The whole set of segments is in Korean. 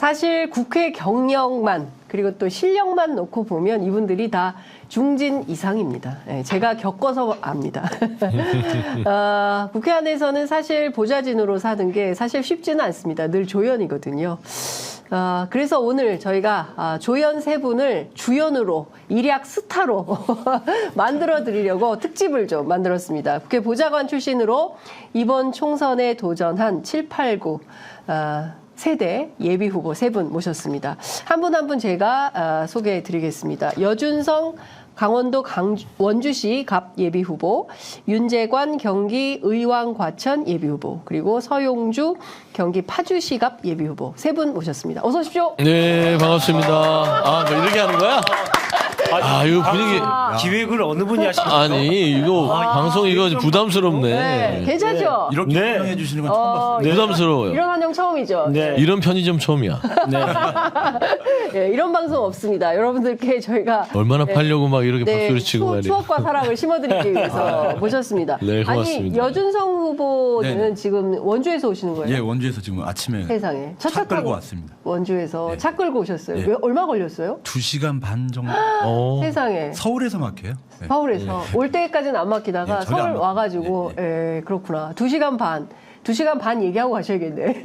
사실 국회 경력만 그리고 또 실력만 놓고 보면 이분들이 다 중진 이상입니다. 예, 제가 겪어서 압니다. 국회 안에서는 사실 보좌진으로 사는 게 사실 쉽지는 않습니다. 늘 조연이거든요. 그래서 오늘 저희가 조연 세 분을 주연으로 일약 스타로 만들어 드리려고 특집을 좀 만들었습니다. 국회 보좌관 출신으로 이번 총선에 도전한 7, 8, 9 세대 예비 후보 세 분 모셨습니다. 한 분 한 분 제가 소개해 드리겠습니다. 여준성 강원도 원주시 갑 예비 후보, 윤재관 경기 의왕 과천 예비 후보, 그리고 서용주 경기 파주시 갑 예비 후보 세 분 모셨습니다. 어서 오십시오. 네, 반갑습니다. 뭐 이렇게 하는 거야? 이거 분위기. 기획을 어느 분이 하시는 거예요? 아니, 이거 방송 이거 부담스럽네. 네, 괜찮죠? 이렇게 설명해 주시는 건 처음 봤어요. 부담스러워요. 이런 환영 처음이죠. 네. 이런 편의점 처음이야. 네, 이런 방송 없습니다. 여러분들께 저희가 얼마나 팔려고 막 이렇게 네, 박수를 치고 말이야. 추억과 사랑을 심어드리기 위해서 모셨습니다. 네, 아니, 고맙습니다. 여준성 후보는 네네. 지금 원주에서 오시는 거예요? 예, 원주에서 지금 아침에 세상에. 차 타고 끌고 왔습니다. 원주에서 네. 차 끌고 오셨어요. 네. 왜, 얼마 걸렸어요? 2시간 반 정도. 세상에. 서울에서 막혀요. 네. 서울에서. 올 때까지는 안 막히다가 네, 전혀 서울 안 와가지고, 예, 그렇구나. 2시간 반. 2시간 반 얘기하고 가셔야겠네.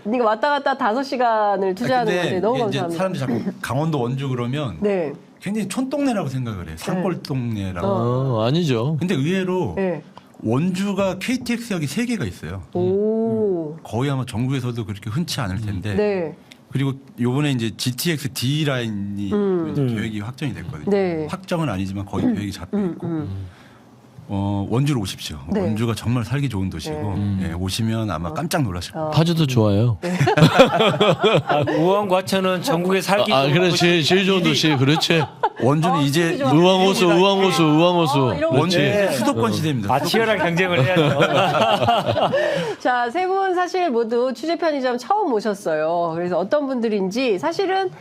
네가 왔다 갔다 5시간을 투자하는 건데 너무 이게 이제 감사합니다. 사람들이 자꾸 강원도 원주 그러면 네. 굉장히 촌동네라고 생각을 해요. 산골 동네라고. 아니죠. 근데 의외로 네. 원주가 KTX역이 3개가 있어요. 오. 거의 아마 전국에서도 그렇게 흔치 않을 텐데. 네. 그리고 요번에 이제 GTX D 라인이 계획이 확정이 됐거든요. 네. 확정은 아니지만 거의 계획이 잡혀 있고. 원주로 오십시오. 네. 원주가 정말 살기 좋은 도시고 예, 오시면 아마 깜짝 놀라실 거예요. 파주도 좋아요. 우왕 과천은 전국에 살기 그래, 제일 좋은 도시. 그렇지. 원주는 이제 좋아. 의왕호수. 이런 원주 네. 수도권 시대입니다. 치열한 경쟁을 해야죠. 자, 세 분 사실 모두 취재 편의점 처음 모셨어요. 그래서 어떤 분들인지 사실은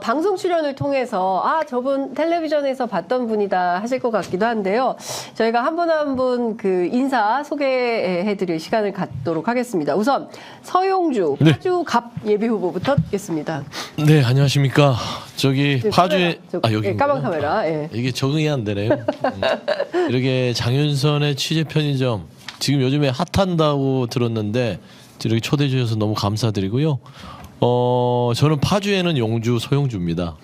방송 출연을 통해서 저분 텔레비전에서 봤던 분이다 하실 것 같기도 한데요. 저희가 한 분 한 분 그 인사 소개해드릴 시간을 갖도록 하겠습니다. 우선 서용주 파주 갑 예비 후보부터 듣겠습니다. 네, 안녕하십니까. 저기 파주에 여기 까만 카메라. 예. 이게 적응이 안 되네요. 이렇게 장윤선의 취재 편의점 지금 요즘에 핫한다고 들었는데 이렇게 초대해 주셔서 너무 감사드리고요. 저는 파주에는 용주 서용주입니다.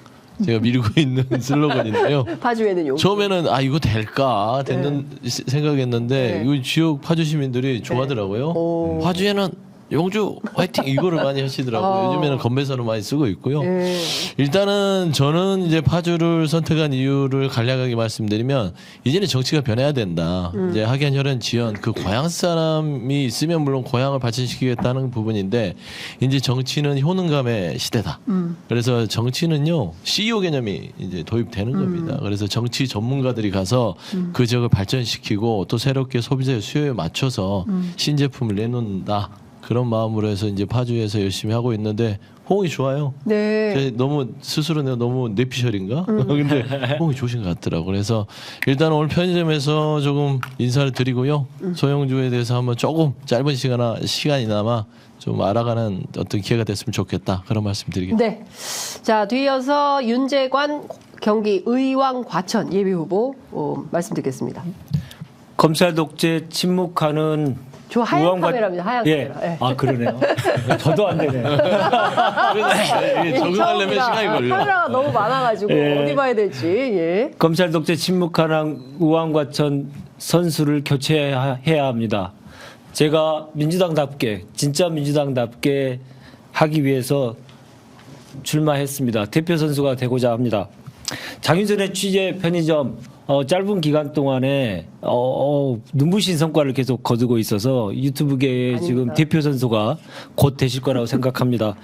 제가 밀고 있는 슬로건인데요. 파주에는 용주. 처음에는 이거 될까 됐는 생각했는데 네. 이거 지역 파주 시민들이 좋아하더라고요. 오. 파주에는 용주 화이팅 이거를 많이 하시더라고요. 요즘에는 건배사로 많이 쓰고 있고요. 네. 일단은 저는 이제 파주를 선택한 이유를 간략하게 말씀드리면 이제는 정치가 변해야 된다. 이제 학연혈연 지연 그 고향 사람이 있으면 물론 고향을 발전시키겠다는 부분인데 이제 정치는 효능감의 시대다. 그래서 정치는요 CEO 개념이 이제 도입되는 겁니다. 그래서 정치 전문가들이 가서 그 지역을 발전시키고 또 새롭게 소비자의 수요에 맞춰서 신제품을 내놓는다. 그런 마음으로 해서 이제 파주에서 열심히 하고 있는데 호응이 좋아요. 네. 너무 스스로 내가 너무 내피셜인가? 근데 호응이 좋으신 것 같더라고. 그래서 일단 오늘 편의점에서 조금 인사를 드리고요. 소영주에 대해서 한번 조금 짧은 시간이나마 좀 알아가는 어떤 기회가 됐으면 좋겠다. 그런 말씀드리겠습니다. 네. 자, 뒤이어서 윤재관 경기 의왕 과천 예비 후보 말씀 듣겠습니다. 검찰 독재 침묵하는 저 하얀 우왕과- 카메라입니다. 하얀 예. 카메라. 예. 그러네요. 저도 안 되네요. 이게 적응하려면 처음이라 시간이 걸려. 카메라가 너무 많아가지고 예. 어디 봐야 될지. 예. 검찰 독재 침묵하는 우왕 과천 선수를 교체해야 합니다. 제가 민주당답게 진짜 민주당답게 하기 위해서 출마했습니다. 대표 선수가 되고자 합니다. 장윤선의 취재 편의점 짧은 기간 동안에 눈부신 성과를 계속 거두고 있어서 유튜브계의 지금 대표 선수가 곧 되실 거라고 생각합니다.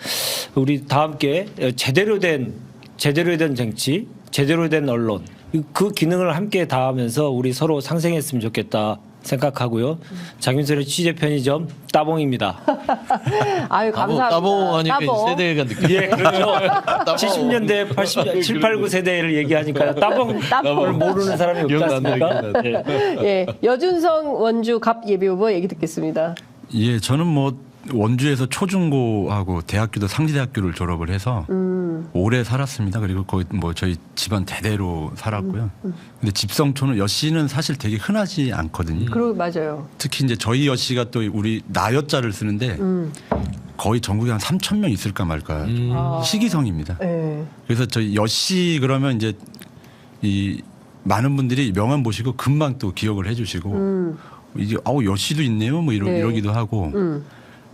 우리 다 함께 제대로 된 정치, 제대로 된 언론 그 기능을 함께 다하면서 우리 서로 상생했으면 좋겠다 생각하고요. 장윤선의 취재 편의점 따봉입니다. 아유, 감사합니다. 따봉 하니까 따봉. 세대가 느껴. 예, 그렇죠. 70년대, 80년, 7, 8, 9 세대를 얘기하니까 따봉을 모르는 사람이 없지 않습니까? 예. 예. 여준성 원주 갑 예비 후보 얘기 듣겠습니다. 예, 저는 뭐 원주에서 초중고하고 대학교도 상지대학교를 졸업을 해서 오래 살았습니다. 그리고 거의 뭐 저희 집안 대대로 살았고요. 근데 집성촌은 여씨는 사실 되게 흔하지 않거든요. 그리고 맞아요. 특히 이제 저희 여씨가 또 우리 나여자를 쓰는데 거의 전국에 한 3,000명 있을까 말까 시기성입니다. 네. 그래서 저희 여씨 그러면 이제 이 많은 분들이 명함 보시고 금방 또 기억을 해주시고 이제 아우 여씨도 있네요 뭐 네. 이러기도 하고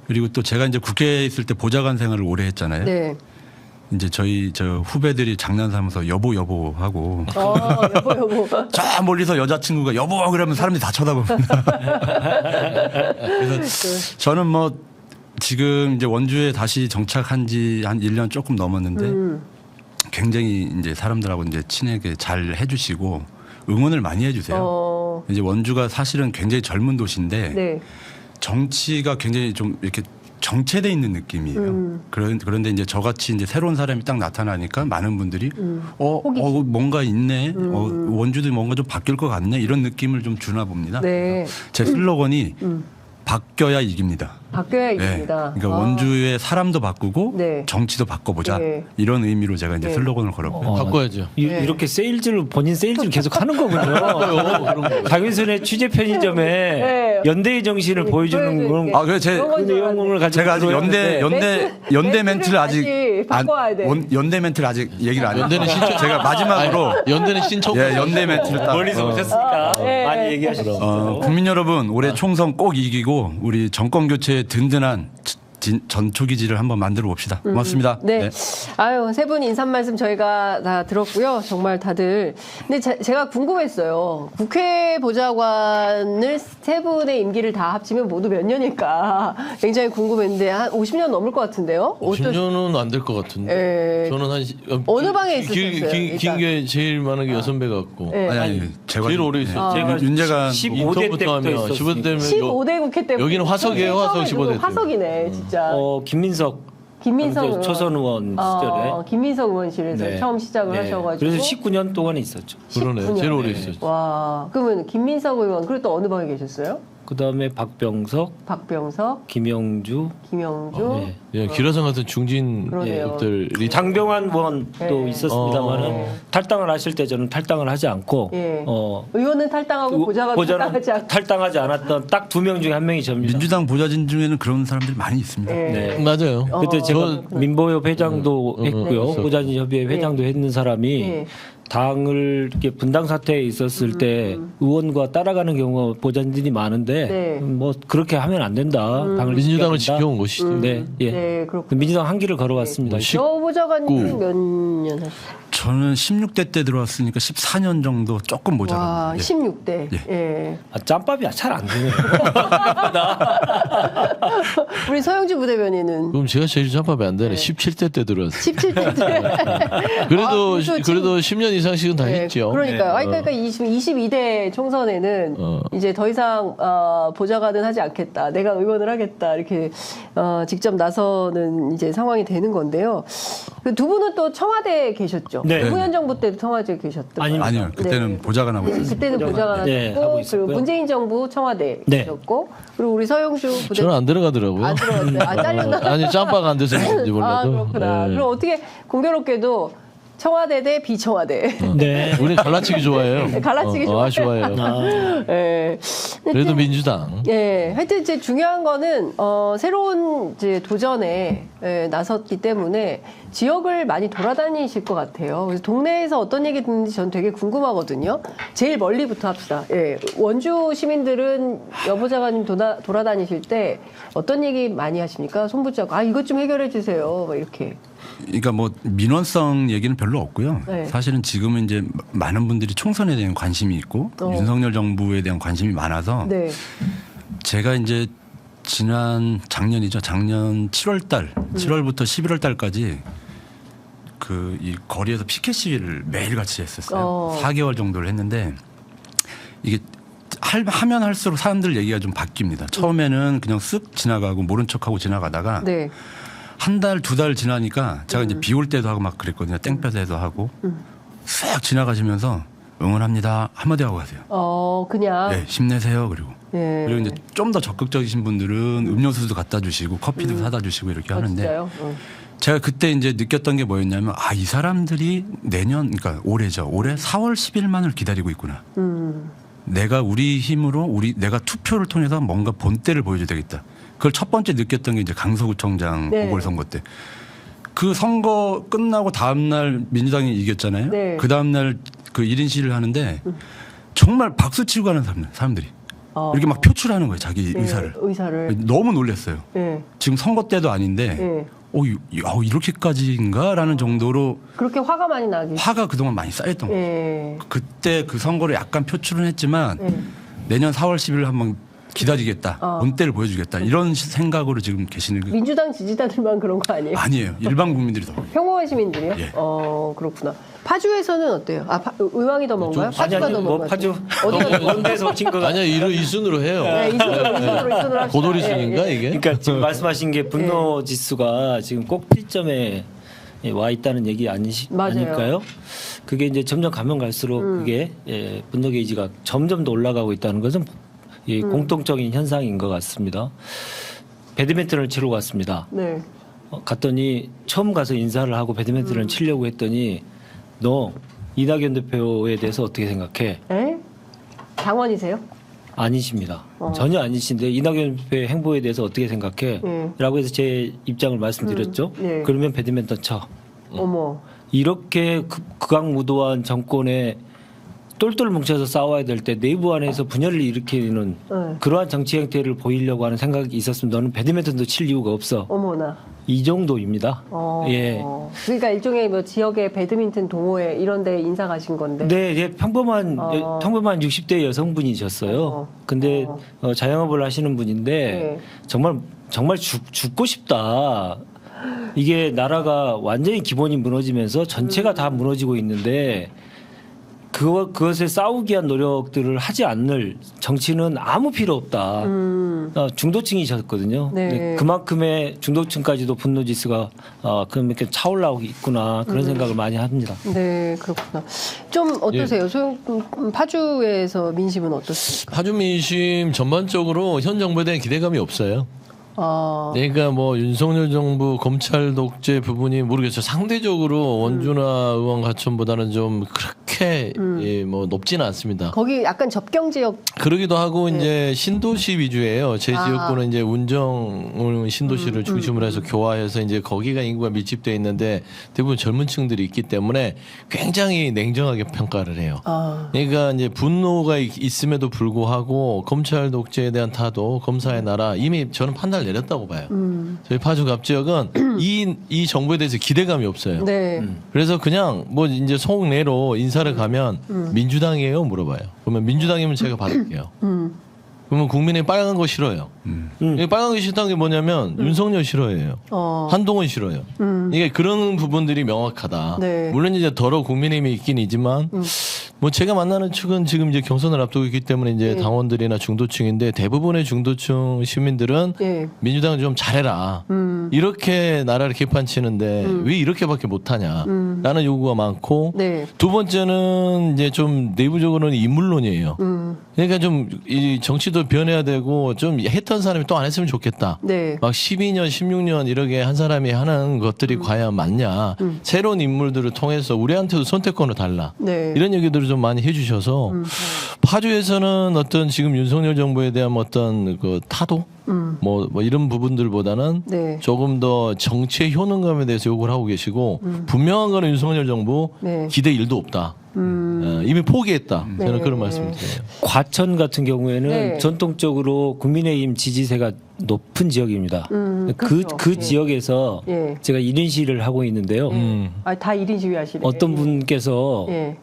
그리고 또 제가 이제 국회에 있을 때 보좌관 생활을 오래 했잖아요. 네. 이제 저 후배들이 장난삼아서 여보 하고 여보. 저 멀리서 여자친구가 여보 그러면 사람들이 다 쳐다봅니다. 그래서 저는 뭐 지금 이제 원주에 다시 정착한 지 한 1년 조금 넘었는데 굉장히 이제 사람들하고 이제 친하게 잘 해주시고 응원을 많이 해주세요. 이제 원주가 사실은 굉장히 젊은 도시인데 네. 정치가 굉장히 좀 이렇게 정체돼 있는 느낌이에요. 그런데 이제 저같이 이제 새로운 사람이 딱 나타나니까 많은 분들이 뭔가 있네. 원주도 뭔가 좀 바뀔 것 같네. 이런 느낌을 좀 주나 봅니다. 네. 제 슬로건이 바뀌어야 이깁니다. 바뀌어야 네. 이깁니다. 그러니까 원주의 사람도 바꾸고 네. 정치도 바꿔보자. 네. 이런 의미로 제가 이제 네. 슬로건을 걸었고요. 바꿔야죠. 이렇게 세일즈를 본인 세일즈를 계속 하는 거군요. 장윤선의 취재 편의점에 네. 연대의 정신을 보여주는 그런 게. 아, 그래 그런 건 줄 내용을 가지고 제가 아직 연대 멘트를 아직 다시 바꿔야 돼. 연대 멘트를 아직 얘기를 안 연대는 했어요. 신청. 제가 마지막으로 연대는 신청. 예, 연대 멘트를 딱 멀리서 오셨으니까 네. 많이 얘기하시죠. 국민 여러분 올해 총선 꼭 이기고 우리 정권 교체의 든든한 전초기지를 한번 만들어 봅시다. 고맙습니다. 네. 아유, 세 분 인사 말씀 저희가 다 들었고요. 정말 다들. 근데 제가 궁금했어요. 국회 보좌관을 세 분의 임기를 다 합치면 모두 몇 년일까 굉장히 궁금했는데 한 50년 넘을 것 같은데요? 50년은 안 될 것 같은데. 예. 저는 한 어느 방에 있으셨어요, 일단? 긴 게 제일 많은 게 6배 같고. 예. 아니 제가 제일 오래 있어요. 제가 윤재관 15대 인터부터 때부터 하면 있었으니까. 15대 되면 15대 국회 때 여기는 화석이에요, 화석 15대 때. 화석이네, 진짜. 김민석 김민석 의원. 초선 의원 시절에 김민석 의원실에서 네. 처음 시작을 네. 하셔가지고. 그래서 19년 동안 있었죠. 그러네. 19년. 제일 오래 있었죠. 와, 그러면 김민석 의원 그리고 또 어느 방에 계셨어요? 그 다음에 박병석, 박병석, 김영주, 김영주. 네. 예, 기라성 같은 그러네요. 중진들이 장병환 의원도 네. 있었습니다만은 탈당을 하실 때 저는 탈당을 하지 않고 예. 의원은 탈당하고 보좌관 보좌는 탈당하지 않고. 탈당하지 않았던 딱 2명 중에 1명이 접니다. 민주당 보좌진 중에는 그런 사람들이 많이 있습니다. 예. 네. 맞아요. 그때 제가 민보협 회장도 했고요. 네. 보좌진 협의회 회장도 했는 사람이 네. 당을 이렇게 분당 사태에 있었을 때 의원과 따라가는 경우가 보좌진들이 많은데 네. 뭐 그렇게 하면 안 된다. 당을 민주당을 지켜야 된다. 지켜온 것이죠. 네, 예. 네, 그렇군요. 민주당 한 길을 걸어왔습니다. 여 보좌관님 몇 년 하셨어요? 저는 16대 때 들어왔으니까 14년 정도 조금 와, 모자랍니다. 예. 16대. 예. 짬밥이 잘 안 되네요. 우리 서영주 부대변인은 그럼 제가 제일 잡밥이 안 되네. 17대 때 들어왔어요. 17대 때. 그래도 아, 그래도 10년 이상씩은 다 네, 했죠. 그러니까요. 아니, 그러니까 22대 총선에는 이제 더 이상 보좌관은 하지 않겠다. 내가 의원을 하겠다. 이렇게 직접 나서는 이제 상황이 되는 건데요. 그 두 분은 또 청와대에 계셨죠. 네. 노무현 정부 때도 청와대에 계셨던. 아닙니다. 아니요, 그때는 네. 보좌관하고 있었어요. 그때는 보좌관 네, 하셨고 하고 그리고 있었고요. 문재인 정부 청와대 네. 계셨고 그리고 우리 서영주 부대 저는 안 들어가더라고요. 안 들어갔어요. 안 잘렸나? 아니 짬바가 안 돼서 그런지 몰라도. 아, 그렇구나. 예. 그럼 어떻게 공교롭게도 청와대 대 비청와대. 네. 우리 갈라치기 좋아해요. 갈라치기 좋아해요. 예. 그래도 민주당. 예, 하여튼 이제 중요한 거는 새로운 이제 도전에 나섰기 때문에 지역을 많이 돌아다니실 것 같아요. 그래서 동네에서 어떤 얘기 듣는지 저는 되게 궁금하거든요. 제일 멀리부터 합시다. 예, 원주 시민들은 여보좌관님 돌아다니실 때 어떤 얘기 많이 하십니까? 손붙잡고 이것 좀 해결해 주세요. 막 이렇게. 그러니까 뭐 민원성 얘기는 별로 없고요. 네. 사실은 지금은 이제 많은 분들이 총선에 대한 관심이 있고 윤석열 정부에 대한 관심이 많아서 네. 제가 이제 작년이죠. 작년 7월부터 11월달까지 그 이 거리에서 피켓 시위를 매일 같이 했었어요. 4개월 정도를 했는데 이게 하면 할수록 사람들 얘기가 좀 바뀝니다. 처음에는 그냥 쓱 지나가고 모른 척하고 지나가다가 네. 한 달, 2달 지나니까 제가 이제 비 올 때도 하고 막 그랬거든요. 땡볕에도 하고 쓱 지나가시면서 응원합니다 한마디 하고 가세요. 그냥. 네, 힘내세요. 그리고 예. 그리고 이제 좀 더 적극적이신 분들은 음료수도 갖다 주시고 커피도 사다 주시고 이렇게 하는데 진짜요? 제가 그때 이제 느꼈던 게 뭐였냐면 이 사람들이 그러니까 올해죠. 올해 4월 10일만을 기다리고 있구나. 내가 우리 힘으로 내가 투표를 통해서 뭔가 본때를 보여줘야 되겠다. 그걸 첫 번째 느꼈던 게 이제 강서구청장 네. 보궐선거 때. 그 선거 끝나고 다음 날 민주당이 이겼잖아요. 네. 그 다음 날 그 1인 시위를 하는데 정말 박수 치고 가는 사람들이 이렇게 막 표출하는 거예요. 자기 의사를. 너무 놀랐어요. 예. 지금 선거 때도 아닌데 예. 이렇게까지인가라는 정도로 그렇게 화가 많이 나기. 화가 그동안 많이 쌓였던 거예요. 예. 그때 그 선거를 약간 표출은 했지만 예. 내년 4월 10일 한번 기다리겠다. 본때를 보여주겠다. 이런 생각으로 지금 계시는 게 민주당 지지자들만 그런 거 아니에요? 아니에요. 일반 국민들이 더. 평범한 시민들이요? 예. 그렇구나. 파주에서는 어때요? 의왕이 더 뭔가요? 아니 파주가 더 뭐 뭔가요? 파주 어디가 더 원대에서 친 거가 아니야 이 순으로 해요. 네, 이순으로 합시다. 고도리 순인가 예, 예. 이게? 그러니까 지금 말씀하신 게 분노 지수가 지금 꼭지점에 와 있다는 얘기 맞아요. 아닐까요? 그게 이제 점점 가면 갈수록 그게 분노 게이지가 점점 더 올라가고 있다는 것은 공통적인 현상인 것 같습니다. 배드민턴을 치러 갔습니다. 네. 갔더니 처음 가서 인사를 하고 배드민턴을 치려고 했더니 너 이낙연 대표에 대해서 어떻게 생각해? 에? 당원이세요? 아니십니다. 전혀 아니신데 이낙연 대표의 행보에 대해서 어떻게 생각해? 라고 해서 제 입장을 말씀드렸죠. 예. 그러면 배드민턴 쳐. 어머. 이렇게 극악무도한 정권에 똘똘 뭉쳐서 싸워야 될 때 내부 안에서 분열을 일으키는 그러한 정치 행태를 보이려고 하는 생각이 있었으면 너는 배드민턴도 칠 이유가 없어. 어머나. 이 정도입니다. 예. 그러니까 일종의 뭐 지역의 배드민턴 동호회 이런 데 인사 가신 건데. 네, 예, 평범한 60대 여성분이셨어요. 근데 자영업을 하시는 분인데 네. 정말 죽고 싶다. 이게 나라가 완전히 기본이 무너지면서 전체가 다 무너지고 있는데 그것에 싸우기 위한 노력들을 하지 않을 정치는 아무 필요 없다. 중도층이셨거든요. 네. 근데 그만큼의 중도층까지도 분노 지수가 그렇게 차올라오고 있구나 그런 생각을 많이 합니다. 네, 그렇구나. 좀 어떠세요? 파주에서 민심은 어떻습니까? 파주 민심 전반적으로 현 정부에 대한 기대감이 없어요. 그러니까 뭐 윤석열 정부 검찰 독재 부분이 모르겠어요. 상대적으로 원주나 의원 가천보다는 좀 그렇게 뭐 높지는 않습니다. 거기 약간 접경 지역. 그러기도 하고 이제 신도시 위주예요. 제 지역구는 이제 운정 신도시를 중심으로 해서 교화해서 이제 거기가 인구가 밀집돼 있는데 대부분 젊은층들이 있기 때문에 굉장히 냉정하게 평가를 해요. 그러니까 이제 분노가 있음에도 불구하고 검찰 독재에 대한 타도 검사의 나라 이미 저는 판단을 내렸다고 봐요. 저희 파주 갑 지역은 이 정부에 대해서 기대감이 없어요. 네. 그래서 그냥 뭐 이제 속내로 인사를 가면 민주당이에요 물어봐요. 그러면 민주당이면 제가 받을게요. 그러면 국민의 빨간 거 싫어요. 이 빨간 거 싫다는 게 뭐냐면 윤석열 싫어해요. 한동훈 싫어요. 이게 그런 부분들이 명확하다. 네. 물론 이제 더러 국민의힘이 있긴 이지만 뭐 제가 만나는 축은 지금 이제 경선을 앞두고 있기 때문에 이제 당원들이나 중도층인데 대부분의 중도층 시민들은 민주당은 좀 잘해라. 이렇게 나라를 개판치는데 왜 이렇게밖에 못하냐라는 요구가 많고 네. 두 번째는 이제 좀 내부적으로는 인물론이에요. 그러니까 좀 이 정치도 변해야 되고 좀 했던 사람이 또 안 했으면 좋겠다. 네. 막 12년, 16년 이렇게 한 사람이 하는 것들이 과연 맞냐. 새로운 인물들을 통해서 우리한테도 선택권을 달라. 네. 이런 얘기들을 좀 많이 해주셔서 파주에서는 어떤 지금 윤석열 정부에 대한 어떤 그 타도 뭐 이런 부분들보다는 네. 조금 더 정치의 효능감에 대해서 요구를 하고 계시고 분명한 거는 윤석열 정부 네. 기대 1도 없다. 이미 포기했다. 저는 네. 그런 말씀을 드려요. 과천 같은 경우에는 네. 전통적으로 국민의힘 지지세가 높은 지역입니다. 그렇죠. 그 예. 지역에서 예. 제가 1인 시위를 하고 있는데요. 다 1인 시위 하시네. 어떤 분께서 예.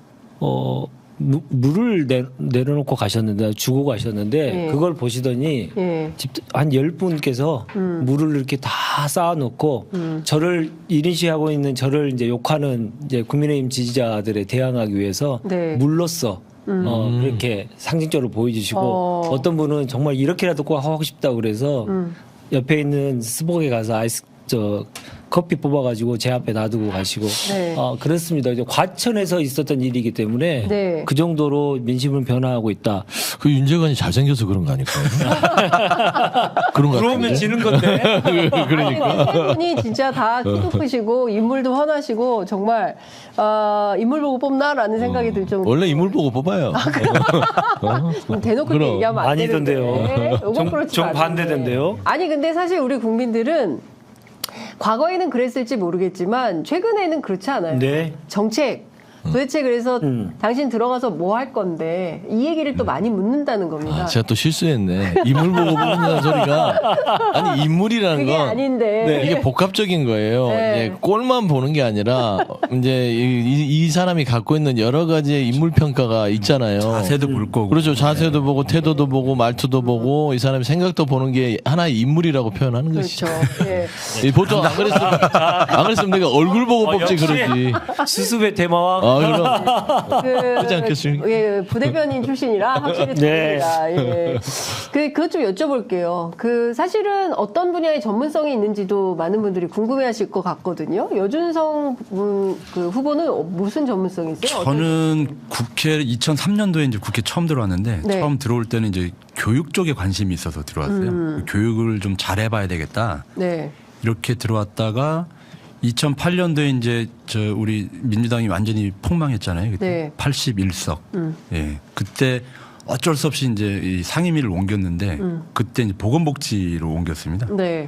물을 내려놓고 가셨는데 주고 가셨는데 예. 그걸 보시더니 예. 한 10분께서 물을 이렇게 다 쌓아놓고 저를 1인 시위하고 있는 저를 이제 욕하는 이제 국민의힘 지지자들에 대항하기 위해서 네. 물로써 그렇게 상징적으로 보여주시고 어떤 분은 정말 이렇게라도 꼭 하고 싶다고 그래서 옆에 있는 스벅에 가서 커피 뽑아가지고 제 앞에 놔두고 가시고 네. 그렇습니다. 이제 과천에서 있었던 일이기 때문에 네. 그 정도로 민심은 변화하고 있다. 그 윤재관이 잘생겨서 그런 거 아닐까요? 그런 거 그러면 같은데. 지는 건데. 그러니까. 세 분이 진짜 다 키도 크시고 인물도 훤하시고 정말 인물 보고 뽑나라는 생각이 들 정도. 원래 인물 보고 뽑아요. 대놓고 그럼. 얘기하면 안 되는데. 아니던데요. 요건 그렇지 좀 않은데. 반대던데요. 아니 근데 사실 우리 국민들은 과거에는 그랬을지 모르겠지만 최근에는 그렇지 않아요. 네. 정책 도대체 그래서 당신 들어가서 뭐 할 건데 이 얘기를 또 많이 묻는다는 겁니다. 아, 제가 또 실수했네. 인물 보고 뽑는다는 소리가 아니 인물이라는 그게 건 아닌데. 이게 복합적인 거예요. 네. 이제 꼴만 보는 게 아니라 이제 이 사람이 갖고 있는 여러 가지의 인물 평가가 있잖아요. 자세도 볼 거고. 그렇죠. 자세도 보고 태도도 보고 말투도 보고 이 사람의 생각도 보는 게 하나의 인물이라고 표현하는 그렇죠. 것이죠. 예. 보통 안 그랬으면 내가 얼굴 보고 뽑지 역시 그러지. 수습의 대마왕. 그럼 그렇지 않겠습니까? 예, 부대변인 출신이라 확실히 네. 다릅니다. 예. 그것 좀 여쭤볼게요. 사실은 어떤 분야에 전문성이 있는지도 많은 분들이 궁금해하실 것 같거든요. 여준성 그 후보는 무슨 전문성이 있어요? 저는 국회 2003년도에 이제 국회 처음 들어왔는데 네. 처음 들어올 때는 이제 교육 쪽에 관심이 있어서 들어왔어요. 교육을 좀 잘해봐야 되겠다. 네. 이렇게 들어왔다가 2008년도에 이제 우리 민주당이 완전히 폭망했잖아요. 그때 네. 81석. 예. 그때 어쩔 수 없이 이제 이 상임위를 옮겼는데 그때 이제 보건복지로 옮겼습니다. 네.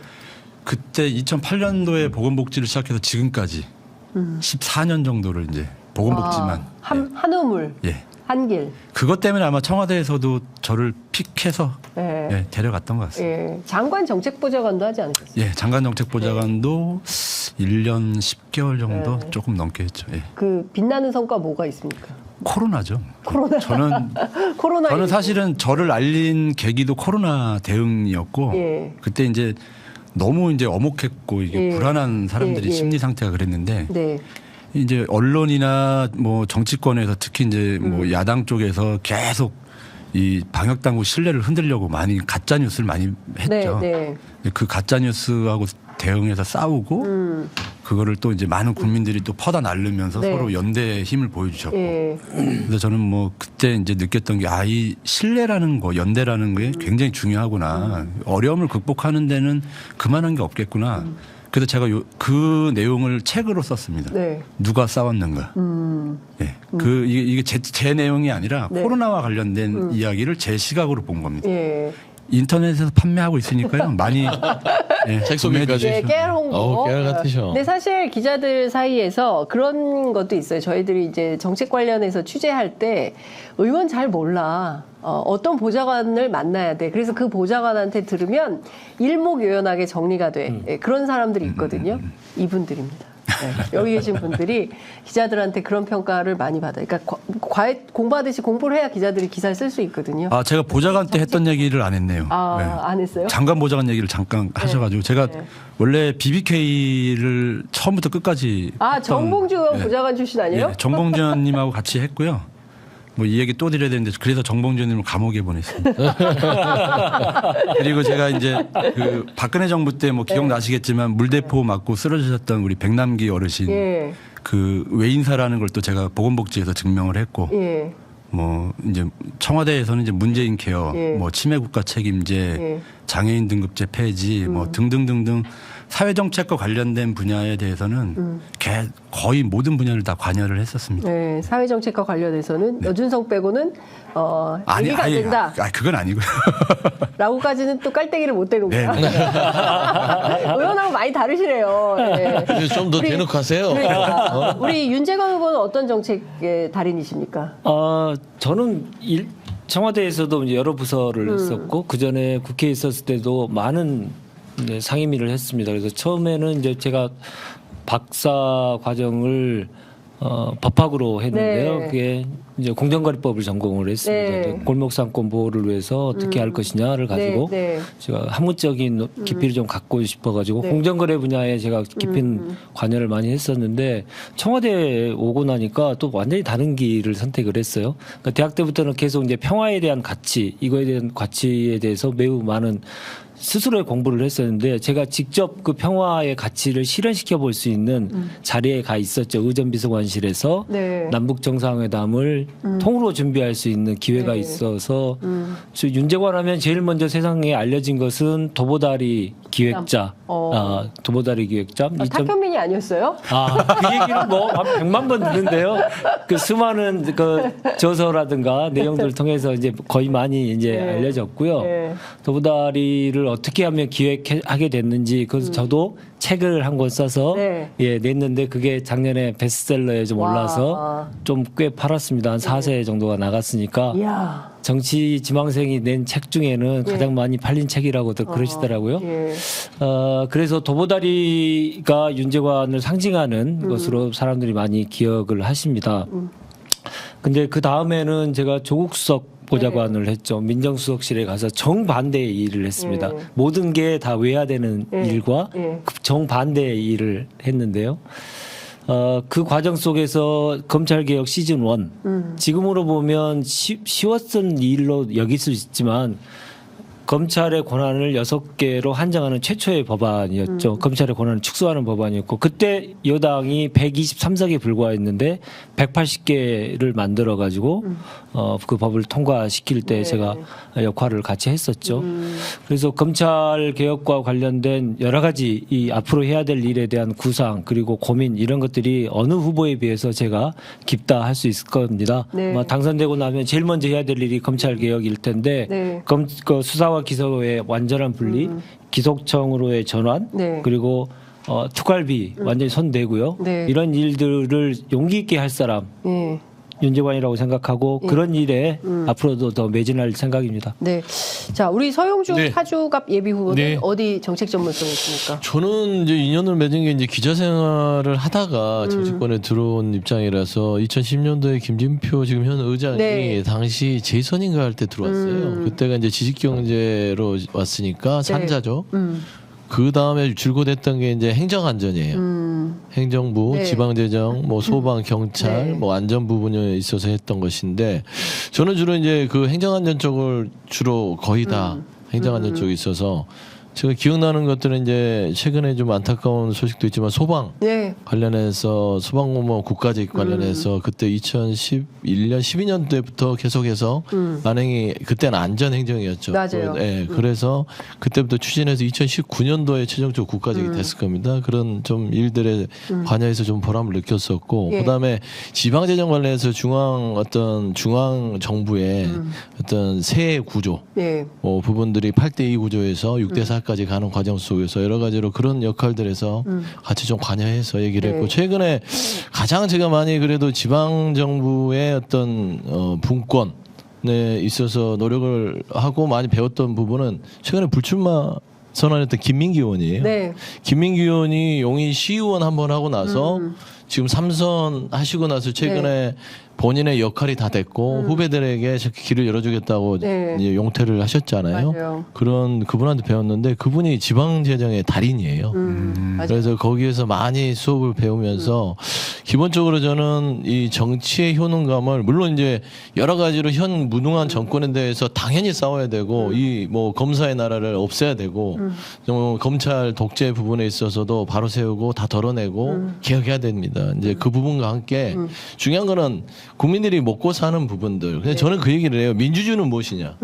그때 2008년도에 보건복지를 시작해서 지금까지 14년 정도를 이제 보건복지만 한우물, 예. 한길. 그것 때문에 아마 청와대에서도 저를 픽해서 예. 예, 데려갔던 것 같습니다. 예. 장관 정책보좌관도 하지 않으셨어요? 예, 장관정책보좌관도 1년 10개월 정도 네. 조금 넘게 했죠. 예. 그 빛나는 성과 뭐가 있습니까? 코로나죠. 코로나. 코로나. 저는 사실은 저를 알린 계기도 코로나 대응이었고 예. 그때 이제 너무 이제 어목했고 이게 예. 불안한 사람들이 예, 예. 심리 상태가 그랬는데 네. 이제 언론이나 뭐 정치권에서 특히 이제 뭐 야당 쪽에서 계속 이 방역 당국 신뢰를 흔들려고 많이 가짜 뉴스를 많이 했죠. 네. 그 가짜 뉴스하고 대응해서 싸우고 그거를 또 이제 많은 국민들이 또 퍼다 날르면서 네. 서로 연대의 힘을 보여주셨고 예. 그래서 저는 뭐 그때 이제 느꼈던 게 이 신뢰라는 거 연대라는 게 굉장히 중요하구나 어려움을 극복하는 데는 그만한 게 없겠구나 그래서 제가 그 내용을 책으로 썼습니다. 네. 누가 싸웠는가. 예. 이게 제 내용이 아니라 네. 코로나와 관련된 이야기를 제 시각으로 본 겁니다. 예. 인터넷에서 판매하고 있으니까요. 많이 예, 책 소개까지. 예, 깨알 홍보. 어우, 깨알 같으셔. 근데 사실 기자들 사이에서 그런 것도 있어요. 저희들이 이제 정책 관련해서 취재할 때 의원 잘 몰라. 어떤 보좌관을 만나야 돼. 그래서 그 보좌관한테 들으면 일목요연하게 정리가 돼. 예, 그런 사람들이 있거든요. 이분들입니다. 네, 여기 계신 분들이 기자들한테 그런 평가를 많이 받아요. 그러니까 공부하듯이 공부를 해야 기자들이 기사를 쓸 수 있거든요. 제가 보좌관 때 했던 얘기를 안 했네요. 네. 안 했어요? 장관 보좌관 얘기를 잠깐 하셔가지고 제가 원래 BBK를 처음부터 끝까지 정봉주 의원 네. 보좌관 출신 아니에요? 예, 정봉주 의원님하고 같이 했고요. 뭐 이 얘기 또 드려야 되는데 그래서 정봉주 의원님을 감옥에 보냈습니다. 그리고 제가 이제 그 박근혜 정부 때 뭐 기억나시겠지만 물대포 맞고 쓰러지셨던 우리 백남기 어르신 예. 그 외인사라는 걸 또 제가 보건복지에서 증명을 했고 예. 뭐 이제 청와대에서는 이제 문재인 케어, 예. 뭐 치매국가 책임제, 예. 장애인 등급제 폐지, 뭐 등등등등 사회정책과 관련된 분야에 대해서는 거의 모든 분야를 다 관여를 했었습니다. 네, 사회정책과 관련해서는 여준성 빼고는 얘기가 안 된다. 그건 아니고요. 라고까지는 또 깔때기를 못 대는구나. 의원하고 많이 다르시네요. 네. 좀 더 대놓고 하세요. 그러니까. 우리 윤재관 후보는 어떤 정책의 달인이십니까? 저는 청와대에서도 이제 여러 부서를 했었고 그 전에 국회에 있었을 때도 많은 이제 상임위를 했습니다. 그래서 처음에는 이제 제가 박사 과정을 법학으로 했는데요. 네. 그게 이제 공정거래법을 전공을 했습니다. 네. 이제 골목상권 보호를 위해서 어떻게 할 것이냐를 가지고 네. 제가 학문적인 깊이를 좀 갖고 싶어가지고 네. 공정거래 분야에 제가 깊은 관여를 많이 했었는데 청와대에 오고 나니까 또 완전히 다른 길을 선택을 했어요. 그러니까 대학 때부터는 계속 이제 평화에 대한 가치, 이거에 대한 가치에 대해서 매우 많은 스스로의 공부를 했었는데 제가 직접 그 평화의 가치를 실현시켜 볼 수 있는 자리에 가 있었죠. 의전비서관실에서 네. 남북 정상회담을 통으로 준비할 수 있는 기회가 네. 있어서 저 윤재관 하면 제일 먼저 세상에 알려진 것은 도보다리 기획자, 도보다리 기획자. 탁현민이 아니었어요? 그 얘기는 뭐 한 100만 번 듣는데요. 그 수많은 그 저서라든가 내용들을 통해서 이제 거의 많이 이제 네. 알려졌고요. 네. 도보다리를 어떻게 하면 기획하게 됐는지 그래서 저도 책을 한 권 써서 네. 예, 냈는데 그게 작년에 베스트셀러에 좀 와. 올라서 좀 꽤 팔았습니다. 한 4세 정도가 나갔으니까 이야. 정치 지망생이 낸 책 중에는 가장 많이 팔린 책이라고도 그러시더라고요. 예. 그래서 도보다리가 윤재관을 상징하는 것으로 사람들이 많이 기억을 하십니다. 근데 그 다음에는 제가 조국 보좌관을 했죠. 민정수석실에 가서 정반대의 일을 했습니다. 네. 모든 게 다 외야되는 네. 일과 네. 정반대의 일을 했는데요. 그 과정 속에서 검찰개혁 시즌 1 지금으로 보면 쉬웠던 일로 여길 수 있지만 검찰의 권한을 6개로 한정하는 최초의 법안이었죠. 검찰의 권한을 축소하는 법안이었고 그때 여당이 123석에 불과했는데 180개를 만들어 가지고 그 법을 통과시킬 때 네. 제가 역할을 같이 했었죠. 그래서 검찰 개혁과 관련된 여러 가지 이 앞으로 해야 될 일에 대한 구상 그리고 고민 이런 것들이 어느 후보에 비해서 제가 깊다 할 수 있을 겁니다. 네. 아마 당선되고 나면 제일 먼저 해야 될 일이 검찰 개혁일 텐데 네. 그 수사와 기소의 완전한 분리, 기소청으로의 전환, 네. 그리고 특활비 완전히 손 대고요. 네. 이런 일들을 용기 있게 할 사람 예. 윤재관이라고 생각하고 그런 일에 앞으로도 더 매진할 생각입니다. 네. 자, 우리 서용준 네. 파주갑 예비 후보는 네. 어디 정책 전문성이 있습니까? 저는 이제 인연을 맺은 게 이제 기자 생활을 하다가 정치권에 들어온 입장이라서 2010년도에 김진표 지금 현 의장이 네. 당시 재선인가 할 때 들어왔어요. 그때가 이제 지식경제로 왔으니까 산자죠. 그 다음에 줄곧 했던 게 이제 행정안전이에요. 행정부, 네. 지방재정, 뭐 소방, 경찰, 네. 뭐 안전 부분에 있어서 했던 것인데 저는 주로 이제 그 행정안전 쪽을 주로 거의 다 행정안전 쪽에 있어서 제가 기억나는 것들은 이제 최근에 좀 안타까운 소식도 있지만 소방 네. 관련해서 소방공무원 국가직 관련해서 그때 2011년 12년 때부터 계속해서 만행이 그때는 안전행정이었죠. 맞아요. 네, 그래서 그때부터 추진해서 2019년도에 최종적으로 국가직이 됐을 겁니다. 그런 좀 일들에 관여해서 좀 보람을 느꼈었고 예. 그다음에 지방재정 관련해서 중앙 정부의 어떤 세 구조 예. 부분들이 8대2 구조에서 6대4까지 가는 과정 속에서 여러 가지로 그런 역할들에서 같이 좀 관여해서 얘기를 네. 했고 최근에 가장 제가 많이 그래도 지방 정부의 어떤 분권에 있어서 노력을 하고 많이 배웠던 부분은 최근에 불출마 선언했던 김민기 의원이에요. 네. 김민기 의원이 용인 시의원 한번 하고 나서 지금 3선 하시고 나서 최근에 본인의 역할이 다 됐고 후배들에게 저렇게 길을 열어주겠다고 네. 이제 용퇴를 하셨잖아요. 맞아요. 그런 그분한테 배웠는데 그분이 지방재정의 달인이에요. 맞아요. 그래서 거기에서 많이 수업을 배우면서 기본적으로 저는 이 정치의 효능감을 물론 이제 여러 가지로 현 무능한 정권에 대해서 당연히 싸워야 되고 이 뭐 검사의 나라를 없애야 되고 좀 검찰 독재 부분에 있어서도 바로 세우고 다 덜어내고 개혁해야 됩니다. 이제 그 부분과 함께 중요한 거는 국민들이 먹고 사는 부분들. 그래서 저는 그 얘기를 해요. 민주주의는 무엇이냐?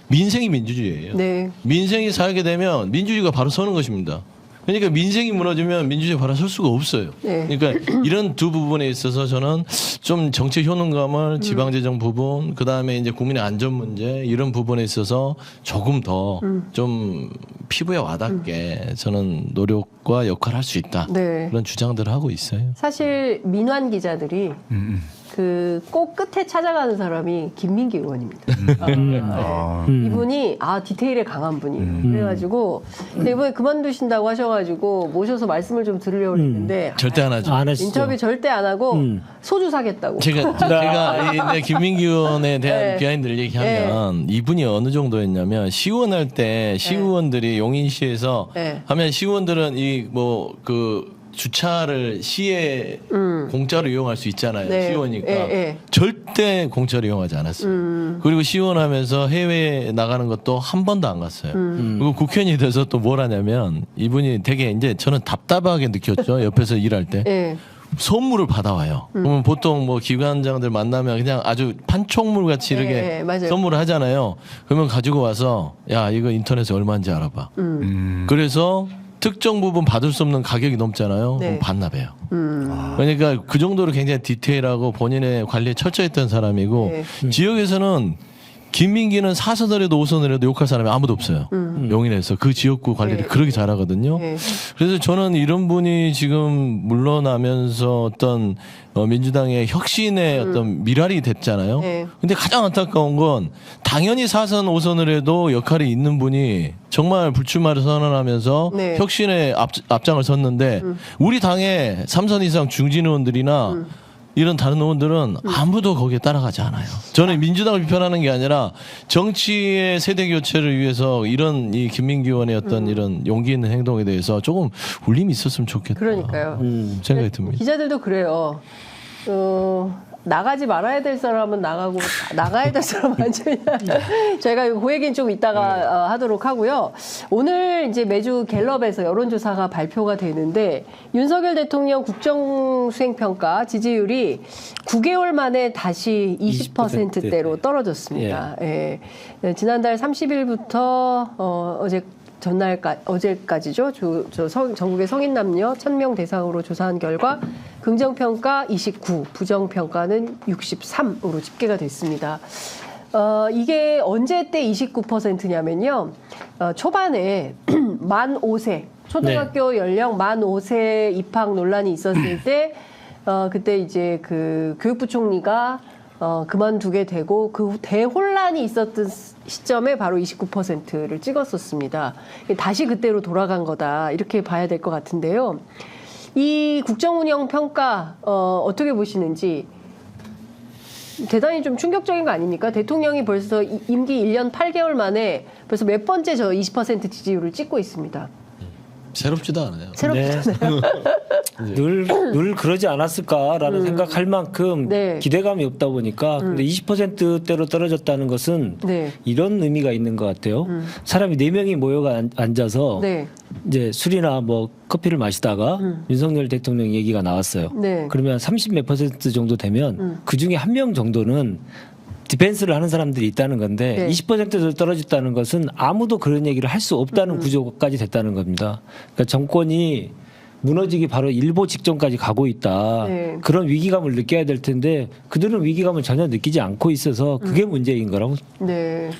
민생이 민주주의예요. 네. 민생이 살게 되면 민주주의가 바로 서는 것입니다. 그러니까 민생이 무너지면 민주주의가 바로 설 수가 없어요. 네. 그러니까 이런 두 부분에 있어서 저는 좀 정치 효능감을 지방재정 부분, 그 다음에 이제 국민의 안전 문제 이런 부분에 있어서 조금 더 좀 피부에 와닿게 저는 노력과 역할을 할 수 있다. 네. 그런 주장들을 하고 있어요. 사실 민환 기자들이 그 꼭 끝에 찾아가는 사람이 김민기 의원입니다. 이분이 디테일에 강한 분이에요. 그래가지고 근데 이번에 그만두신다고 하셔가지고 모셔서 말씀을 좀 들으려고 했는데 절대 안 하죠. 안 하시죠? 인터뷰 절대 안 하고 소주 사겠다고. 제가 이 김민기 의원에 대한 네. 비하인드를 얘기하면 이분이 어느 정도였냐면 시의원 할 때 시의원들이 용인시에서 네. 하면 시의원들은 이 뭐 그 주차를 시에 공짜로 이용할 수 있잖아요. 네. 시원이니까 예, 예. 절대 공짜로 이용하지 않았어요. 그리고 시원하면서 해외에 나가는 것도 한 번도 안 갔어요. 그리고 국회의원이 돼서 또 뭘 하냐면 이분이 되게 이제 저는 답답하게 느꼈죠. 옆에서 일할 때. 예. 선물을 받아와요. 그러면 보통 뭐 기관장들 만나면 그냥 아주 판촉물 같이 이렇게 네, 맞아요. 선물을 하잖아요. 그러면 가지고 와서 야 이거 인터넷에 얼마인지 알아봐. 그래서 특정 부분 받을 수 없는 가격이 넘잖아요. 네. 그럼 반납해요. 그러니까 그 정도로 굉장히 디테일하고 본인의 관리에 철저했던 사람이고 네. 지역에서는 김민기는 4선을 해도 5선을 해도 욕할 사람이 아무도 없어요. 용인에서 그 지역구 관리를 네. 그렇게 잘하거든요. 네. 그래서 저는 이런 분이 지금 물러나면서 어떤 민주당의 혁신의 어떤 미랄이 됐잖아요. 네. 근데 가장 안타까운 건 당연히 4선 5선을 해도 역할이 있는 분이 정말 불출마를 선언하면서 네. 혁신의 앞장을 섰는데 우리 당의 3선 이상 중진 의원들이나 이런 다른 의원들은 아무도 거기에 따라가지 않아요. 저는 민주당을 비판하는 게 아니라 정치의 세대 교체를 위해서 이런 이 김민기 의원의 어떤 이런 용기 있는 행동에 대해서 조금 울림이 있었으면 좋겠다. 그러니까요. 생각이 듭니다. 기자들도 그래요. 나가지 말아야 될 사람은 나가고 나가야 될 사람은 완전히 저희가 그 얘기는 좀 이따가 하도록 하고요. 오늘 이제 매주 갤럽에서 여론조사가 발표가 되는데 윤석열 대통령 국정수행평가 지지율이 9개월 만에 다시 20%대로 떨어졌습니다. 예. 네, 지난달 30일부터 어제까지죠. 전국의 성인 남녀 1000명 대상으로 조사한 결과 긍정평가 29, 부정평가는 63으로 집계가 됐습니다. 이게 언제 때 29%냐면요. 초반에 만 5세, 초등학교 연령 만 5세 입학 논란이 있었을 때, 그때 이제 그 교육부 총리가 그만두게 되고 그 대혼란이 있었던 시점에 바로 29%를 찍었었습니다. 다시 그때로 돌아간 거다 이렇게 봐야 될 것 같은데요. 이 국정운영 평가 어떻게 보시는지 대단히 좀 충격적인 거 아닙니까? 대통령이 벌써 임기 1년 8개월 만에 벌써 몇 번째 저 20% 지지율을 찍고 있습니다. 새롭지도 않아요. 새롭지 않아요? 늘 그러지 않았을까라는 생각할 만큼 네. 기대감이 없다 보니까 근데 20%대로 떨어졌다는 것은 네. 이런 의미가 있는 것 같아요. 사람이 4명이 모여가 앉아서 네. 이제 술이나 뭐 커피를 마시다가 윤석열 대통령 얘기가 나왔어요. 네. 그러면 30 몇 % 정도 되면 그 중에 1명 정도는 디펜스를 하는 사람들이 있다는 건데 네. 20%도 떨어졌다는 것은 아무도 그런 얘기를 할 수 없다는 구조까지 됐다는 겁니다. 그러니까 정권이 무너지기 바로 일보 직전까지 가고 있다. 네. 그런 위기감을 느껴야 될 텐데 그들은 위기감을 전혀 느끼지 않고 있어서 그게 문제인 거라고. 네.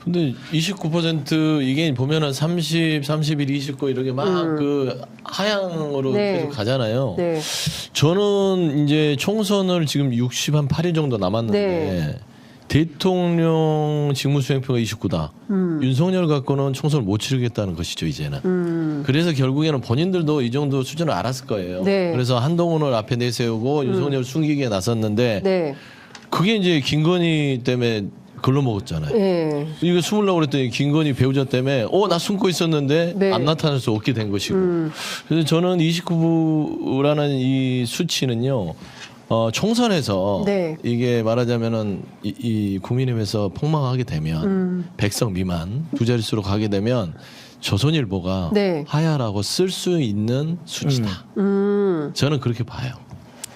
근데 29% 이게 보면은 30, 31, 29 이렇게 막 그 하향으로 네. 계속 가잖아요. 네. 저는 이제 총선을 지금 8일 정도 남았는데 네. 대통령 직무수행표가 29다. 윤석열 갖고는 총선을 못 치르겠다는 것이죠 이제는. 그래서 결국에는 본인들도 이 정도 수준을 알았을 거예요. 네. 그래서 한동훈을 앞에 내세우고 윤석열 숨기기에 나섰는데 네. 그게 이제 김건희 때문에 글러먹었잖아요. 네. 이거 숨으려고 그랬더니 김건희 배우자 때문에 나 숨고 있었는데 네. 안 나타날 수 없게 된 것이고. 그래서 저는 29라는 이 수치는요. 총선에서 네. 이게 말하자면은 이 국민의힘에서 폭망하게 되면 100석 미만 두 자릿수로 가게 되면 조선일보가 네. 하야라고 쓸 수 있는 수치다. 저는 그렇게 봐요.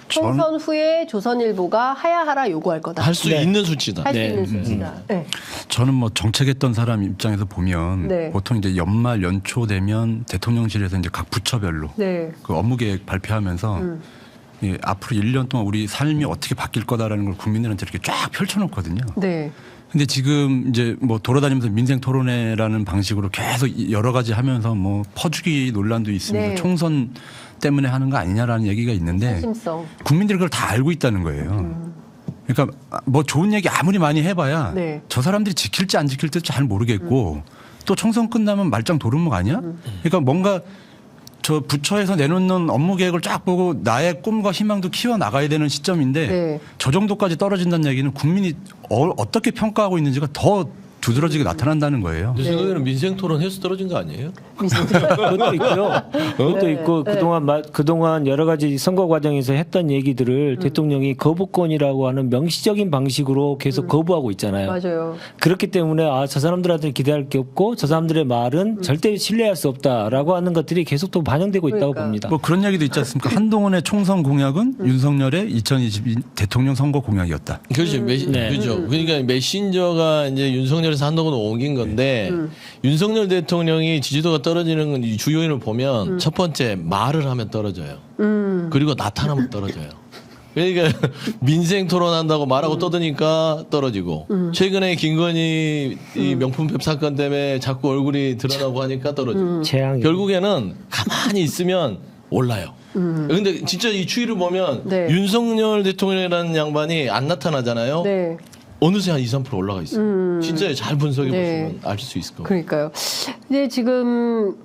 총선 후에 조선일보가 하야하라 요구할 거다. 할 수 네. 있는 수치다. 할 수 네. 있는 수치다. 네. 저는 뭐 정책했던 사람 입장에서 보면 네. 보통 이제 연말 연초 되면 대통령실에서 이제 각 부처별로 네. 그 업무 계획 발표하면서 예, 앞으로 1년 동안 우리 삶이 어떻게 바뀔 거다라는 걸 국민들한테 이렇게 쫙 펼쳐놓거든요. 네. 근데 지금 이제 뭐 돌아다니면서 민생 토론회라는 방식으로 계속 여러 가지 하면서 뭐 퍼주기 논란도 있으면서 네. 총선 때문에 하는 거 아니냐라는 얘기가 있는데 심성. 국민들이 그걸 다 알고 있다는 거예요. 그러니까 뭐 좋은 얘기 아무리 많이 해봐야 네. 저 사람들이 지킬지 안 지킬지 잘 모르겠고 또 총선 끝나면 말짱 도루묵 아니야? 그러니까 뭔가 저 부처에서 내놓는 업무 계획을 쫙 보고 나의 꿈과 희망도 키워 나가야 되는 시점인데 네. 저 정도까지 떨어진다는 얘기는 국민이 어떻게 평가하고 있는지가 더 두드러지게 나타난다는 거예요. 제 생각에는 민생 토론 해서 떨어진 거 아니에요? 그것도 있고요. 그것도 있고 그동안 여러 가지 선거 과정에서 했던 얘기들을 대통령이 거부권이라고 하는 명시적인 방식으로 계속 거부하고 있잖아요. 맞아요. 그렇기 때문에 저 사람들한테 기대할 게 없고 저 사람들의 말은 절대 신뢰할 수 없다라고 하는 것들이 계속 또 반영되고 있다고 그러니까. 봅니다. 뭐 그런 얘기도 있지 않습니까? 한동훈의 총선 공약은 윤석열의 2022 대통령 선거 공약이었다. 그렇죠. 그렇죠. 그러니까 메신저가 이제 윤석열에서 한동훈으로 옮긴 건데 윤석열 대통령이 지지도가 떨어지는 주 요인을 보면 첫 번째 말을 하면 떨어져요. 그리고 나타나면 떨어져요. 그러니까 민생 토론한다고 말하고 떠드니까 떨어지고 최근에 김건희 이 명품백 사건 때문에 자꾸 얼굴이 드러나고 하니까 떨어지고 재앙이. 결국에는 가만히 있으면 올라요. 근데 진짜 이 추이를 보면 네. 윤석열 대통령이라는 양반이 안 나타나잖아요. 네. 어느새 한 2, 3% 올라가 있어요. 진짜 잘 분석해 네. 보시면 알 수 있을 겁니다. 그러니까요. 근데 지금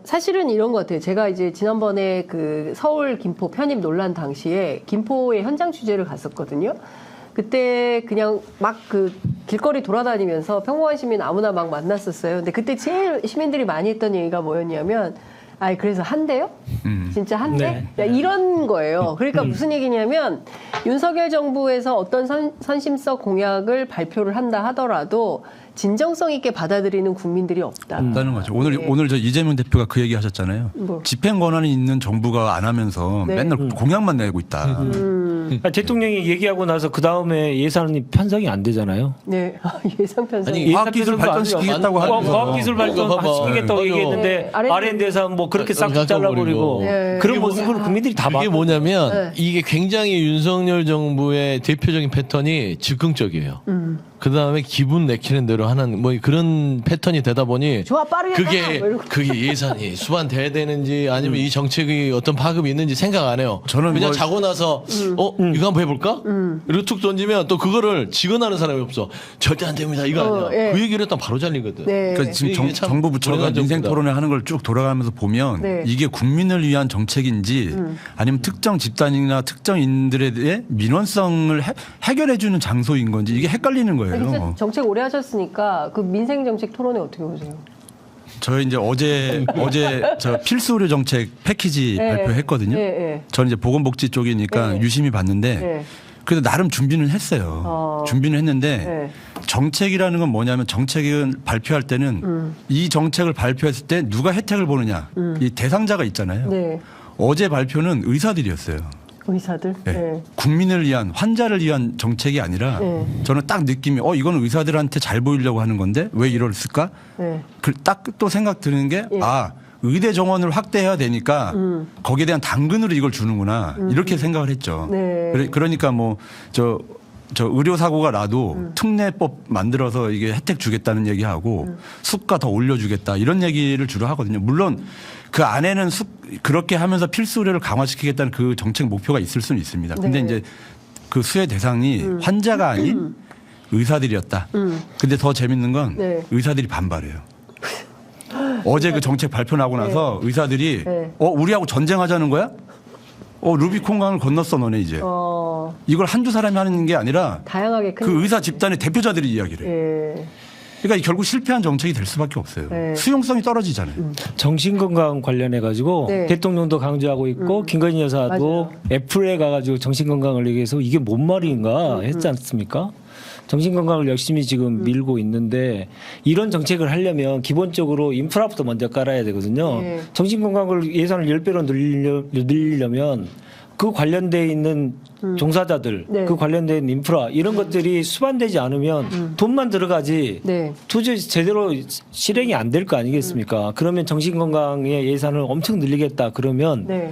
사실은 이런 것 같아요. 제가 이제 지난번에 그 서울 김포 편입 논란 당시에 김포에 현장 취재를 갔었거든요. 그때 그냥 막 그 길거리 돌아다니면서 평범한 시민 아무나 막 만났었어요. 근데 그때 제일 시민들이 많이 했던 얘기가 뭐였냐면, 아이 그래서 한대요? 진짜 한대? 네. 야, 이런 거예요. 그러니까 무슨 얘기냐면 윤석열 정부에서 어떤 선심성 공약을 발표를 한다 하더라도 진정성 있게 받아들이는 국민들이 없다. 없다는 거죠. 오늘 저 이재명 대표가 그 얘기 하셨잖아요. 뭐. 집행 권한이 있는 정부가 안 하면서 네. 맨날 공약만 내고 있다. 대통령이 얘기하고 나서 그 다음에 예산이 편성이 안 되잖아요. 네. 예상 편성. 아니, 과학기술 발전시키겠다고 하면서 과학기술 발전시키겠다고 봐봐. 얘기했는데 네, R&D R&D 예산 뭐 그렇게 싹 깎아버리고. 잘라버리고 네. 그런 모습을 국민들이 다 이게 봤고. 뭐냐면 네. 이게 굉장히 윤석열 정부의 대표적인 패턴이 즉흥적이에요. 그 다음에 기분 내키는 대로 하는 뭐 그런 패턴이 되다 보니 좋아, 빠르게 가! 뭐 이러고. 그게 예산이 수반돼야 되는지 아니면 이 정책이 어떤 파급이 있는지 생각 안 해요. 저는 그냥 뭐- 자고 나서 이거 한번 해볼까? 이러고 툭 던지면 또 그거를 직언하는 사람이 없어. 절대 안 됩니다. 이거 아니야. 예. 그 얘기를 했다면 바로 잘리거든. 네. 그러니까 지금 이게 참 정부 부처가 불안한 민생 정부다. 토론회 하는 걸 쭉 돌아가면서 보면 네. 이게 국민을 위한 정책인지 아니면 특정 집단이나 특정인들에 대해 민원성을 해결해 주는 장소인 건지 이게 헷갈리는 진짜 거예요. 정책 오래 하셨으니까 그 민생 정책 토론회 어떻게 보세요? 저희 이제 어제 저 필수 의료 정책 패키지 네. 발표했거든요. 네, 네. 저는 이제 보건복지 쪽이니까 네. 유심히 봤는데 네. 그래도 나름 준비는 했어요. 준비는 했는데 네. 정책이라는 건 뭐냐면 정책을 발표할 때는 이 정책을 발표했을 때 누가 혜택을 보느냐 이 대상자가 있잖아요. 네. 어제 발표는 의사들이었어요. 의사들. 네. 네. 국민을 위한 환자를 위한 정책이 아니라 네. 저는 딱 느낌이 이거는 의사들한테 잘 보이려고 하는 건데 왜 이랬을까? 네. 딱 또 생각 드는 게 의대 정원을 확대해야 되니까 거기에 대한 당근으로 이걸 주는구나 이렇게 생각을 했죠. 네. 그러니까 뭐 저 의료 사고가 나도 특례법 만들어서 이게 혜택 주겠다는 얘기하고 수가 더 올려주겠다 이런 얘기를 주로 하거든요. 물론 그 안에는 그렇게 하면서 필수 의료를 강화시키겠다는 그 정책 목표가 있을 수는 있습니다. 근데 네. 이제 그 수의 대상이 환자가 아닌 의사들이었다. 근데 더 재밌는 건 네. 의사들이 반발해요. 어제 그 정책 발표 나고 나서 의사들이 네. 우리하고 전쟁하자는 거야? 루비콘강을 건넜어 너네 이제. 이걸 한두 사람이 하는 게 아니라 다양하게 큰. 그 의사 집단의 대표자들이 이야기를 해요. 예. 그러니까 결국 실패한 정책이 될 수밖에 없어요. 네. 수용성이 떨어지잖아요. 정신건강 관련해 가지고 네. 대통령도 강조하고 있고 김건희 여사도 맞아요. 애플에 가가지고 정신건강을 얘기해서 이게 뭔 말인가 했지 않습니까? 정신건강을 열심히 지금 밀고 있는데 이런 정책을 하려면 기본적으로 인프라부터 먼저 깔아야 되거든요. 네. 정신건강을 예산을 10배로 늘리려면 그 관련돼 있는 종사자들, 네. 그 관련돼 있는 인프라 이런 것들이 수반되지 않으면 돈만 들어가지 네. 도저히 제대로 실행이 안 될 거 아니겠습니까? 그러면 정신건강의 예산을 엄청 늘리겠다 그러면 네.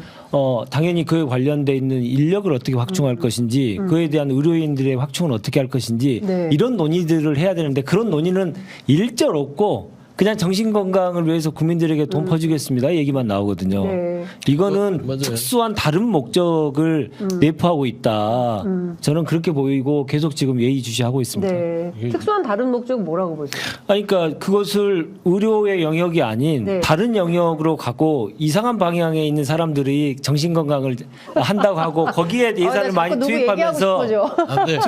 당연히 그에 관련돼 있는 인력을 어떻게 확충할 것인지 그에 대한 의료인들의 확충을 어떻게 할 것인지 네. 이런 논의들을 해야 되는데 그런 논의는 일절 없고 그냥 정신건강을 위해서 국민들에게 돈 퍼주겠습니다 얘기만 나오거든요. 네. 네. 이거는 맞아요. 특수한 다른 목적을 내포하고 있다. 저는 그렇게 보이고 계속 지금 예의주시하고 있습니다. 네. 특수한 다른 목적은 뭐라고 보세요? 그러니까 그것을 의료의 영역이 아닌 네. 다른 영역으로 가고 이상한 방향에 있는 사람들이 정신건강을 한다고 하고 거기에 예산을 나 많이 자꾸 누구 얘기하고 투입하면서 싶어져. 안 돼.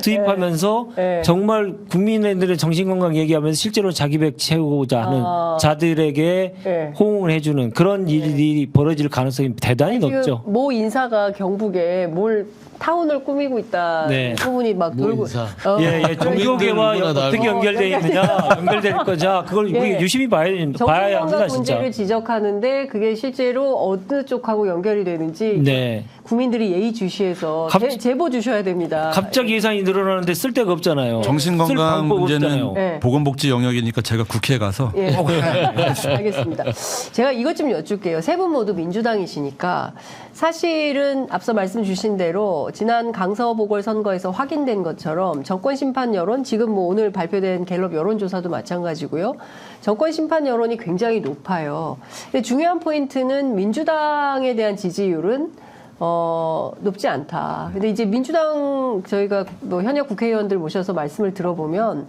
투입하면서 네. 정말 국민들의 정신건강 얘기하면서 실제로 자기 백 채우고자 하는 자들에게 네. 호응을 해주는 그런 일이 벌어질 가능성이 대단히 지금 높죠. 모 인사가 경북에 몰 타운을 꾸미고 있다 네. 소문이 막 모 돌고. 인사. 예, 종교계와 국민들 누구나 어떻게 다 연결되어 있느냐, 연결될 거자 그걸 예. 우리 유심히 봐야 합니다, 정신건강 진짜. 문제를 지적하는데 그게 실제로 어느 쪽하고 연결이 되는지 네. 국민들이 예의주시해서 갑- 제보 주셔야 됩니다. 갑자기 예산이 늘어나는데 쓸 데가 없잖아요. 쓸 정신건강 방법 문제는 없잖아요. 네. 보건복지 영역이니까 제가 국회에 가서 예. 알겠습니다. 제가 이것 좀 여쭐게요. 세 분 모두 민주당이시니까 사실은 앞서 말씀 주신 대로 지난 강서보궐선거에서 확인된 것처럼 정권 심판 여론, 지금 뭐 오늘 발표된 갤럽 여론조사도 마찬가지고요. 정권 심판 여론이 굉장히 높아요. 근데 중요한 포인트는 민주당에 대한 지지율은 높지 않다. 근데 이제 민주당 저희가 뭐 현역 국회의원들 모셔서 말씀을 들어보면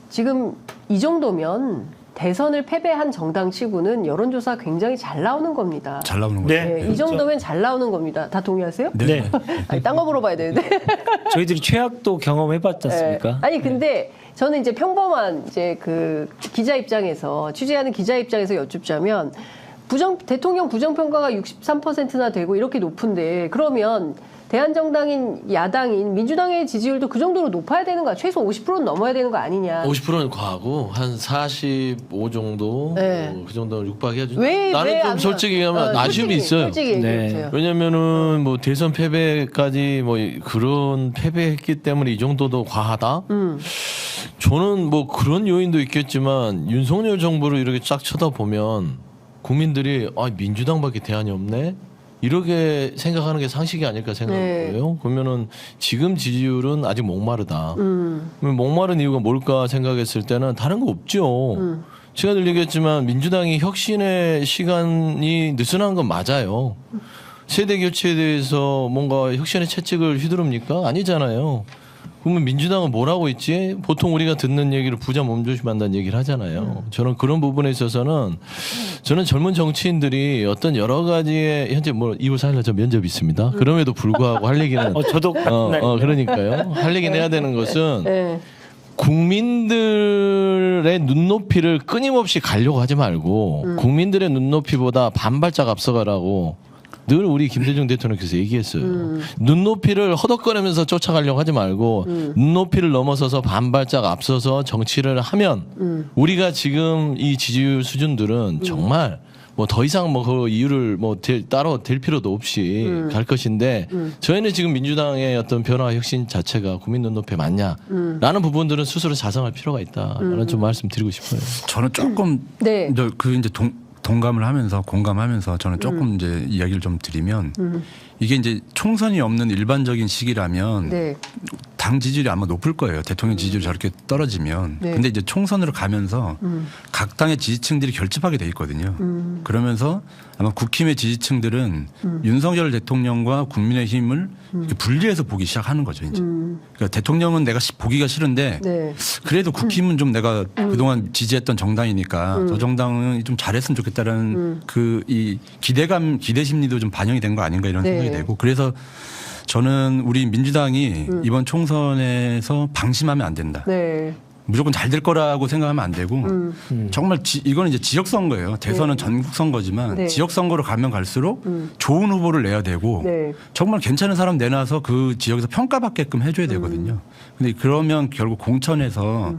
지금 이 정도면 대선을 패배한 정당 치고는 여론조사 굉장히 잘 나오는 겁니다. 잘 나오는 거죠. 네. 이 정도면 잘 나오는 겁니다. 다 동의하세요? 네. 아니, 딴 거 물어봐야 되는데. 저희들이 최악도 경험해봤지 않습니까? 네. 아니 근데 저는 이제 평범한 이제 그 기자 입장에서 취재하는 기자 입장에서 여쭙자면 대통령 부정평가가 63%나 되고 이렇게 높은데 그러면 대한정당인 야당인 민주당의 지지율도 그 정도로 높아야 되는 거야. 최소 50%는 넘어야 되는 거 아니냐. 50%는 과하고 한 45 정도 네. 그 정도는 육박해야죠. 왜 나는 좀 안 솔직히 얘기하면 아쉬움이 있어요. 솔직히 얘기해 주세요. 왜냐면은 뭐 대선 패배까지 뭐 그런 패배했기 때문에 이 정도도 과하다. 저는 뭐 그런 요인도 있겠지만 윤석열 정부를 이렇게 쫙 쳐다보면 국민들이 민주당밖에 대안이 없네. 이렇게 생각하는 게 상식이 아닐까 생각해요. 그러면은 지금 지지율은 아직 목마르다. 그러면 목마른 이유가 뭘까 생각했을 때는 다른 거 없죠. 제가 늘 얘기했지만 민주당이 혁신의 시간이 느슨한 건 맞아요. 세대 교체에 대해서 뭔가 혁신의 채찍을 휘두릅니까? 아니잖아요. 그러면 민주당은 뭘 하고 있지? 보통 우리가 듣는 얘기를 부자 몸조심한다는 얘기를 하잖아요. 저는 그런 부분에 있어서는 저는 젊은 정치인들이 어떤 여러 가지의 현재 뭐 2월 4일날 저 면접이 있습니다. 그럼에도 불구하고 할 얘기는 저도 그러니까요. 할 얘기는 해야 되는 것은 네. 국민들의 눈높이를 끊임없이 가려고 하지 말고 국민들의 눈높이보다 반발짝 앞서가라고 늘 우리 김대중 대통령께서 얘기했어요. 눈높이를 허덕거리면서 쫓아가려고 하지 말고 눈높이를 넘어서서 반발짝 앞서서 정치를 하면 우리가 지금 이 지지율 수준들은 정말 뭐 더 이상 뭐 그 이유를 뭐 따로 될 필요도 없이 갈 것인데 저희는 지금 민주당의 어떤 변화 혁신 자체가 국민 눈높이에 맞냐라는 부분들은 스스로 자성할 필요가 있다라는 좀 말씀드리고 싶어요. 저는 조금 네. 이제 동감을 하면서 공감하면서 저는 조금 이제 이야기를 좀 드리면 이게 이제 총선이 없는 일반적인 시기라면 네. 당 지지율이 아마 높을 거예요. 대통령 지지율이 저렇게 떨어지면. 네. 근데 이제 총선으로 가면서 각 당의 지지층들이 결집하게 돼 있거든요. 그러면서 아마 국힘의 지지층들은 윤석열 대통령과 국민의힘을 이렇게 분리해서 보기 시작하는 거죠. 이제. 그러니까 대통령은 내가 보기가 싫은데 네. 그래도 국힘은 좀 내가 그동안 지지했던 정당이니까 저 정당은 좀 잘했으면 좋겠다는 그 이 기대 심리도 좀 반영이 된 거 아닌가 이런 네. 생각이 되고 그래서 저는 우리 민주당이 이번 총선에서 방심하면 안 된다. 네. 무조건 잘 될 거라고 생각하면 안 되고 정말 이거는 이제 지역 선거예요. 대선은 전국 선거지만 네. 지역 선거로 가면 갈수록 좋은 후보를 내야 되고 네. 정말 괜찮은 사람 내놔서 그 지역에서 평가받게끔 해줘야 되거든요. 근데 그러면 결국 공천에서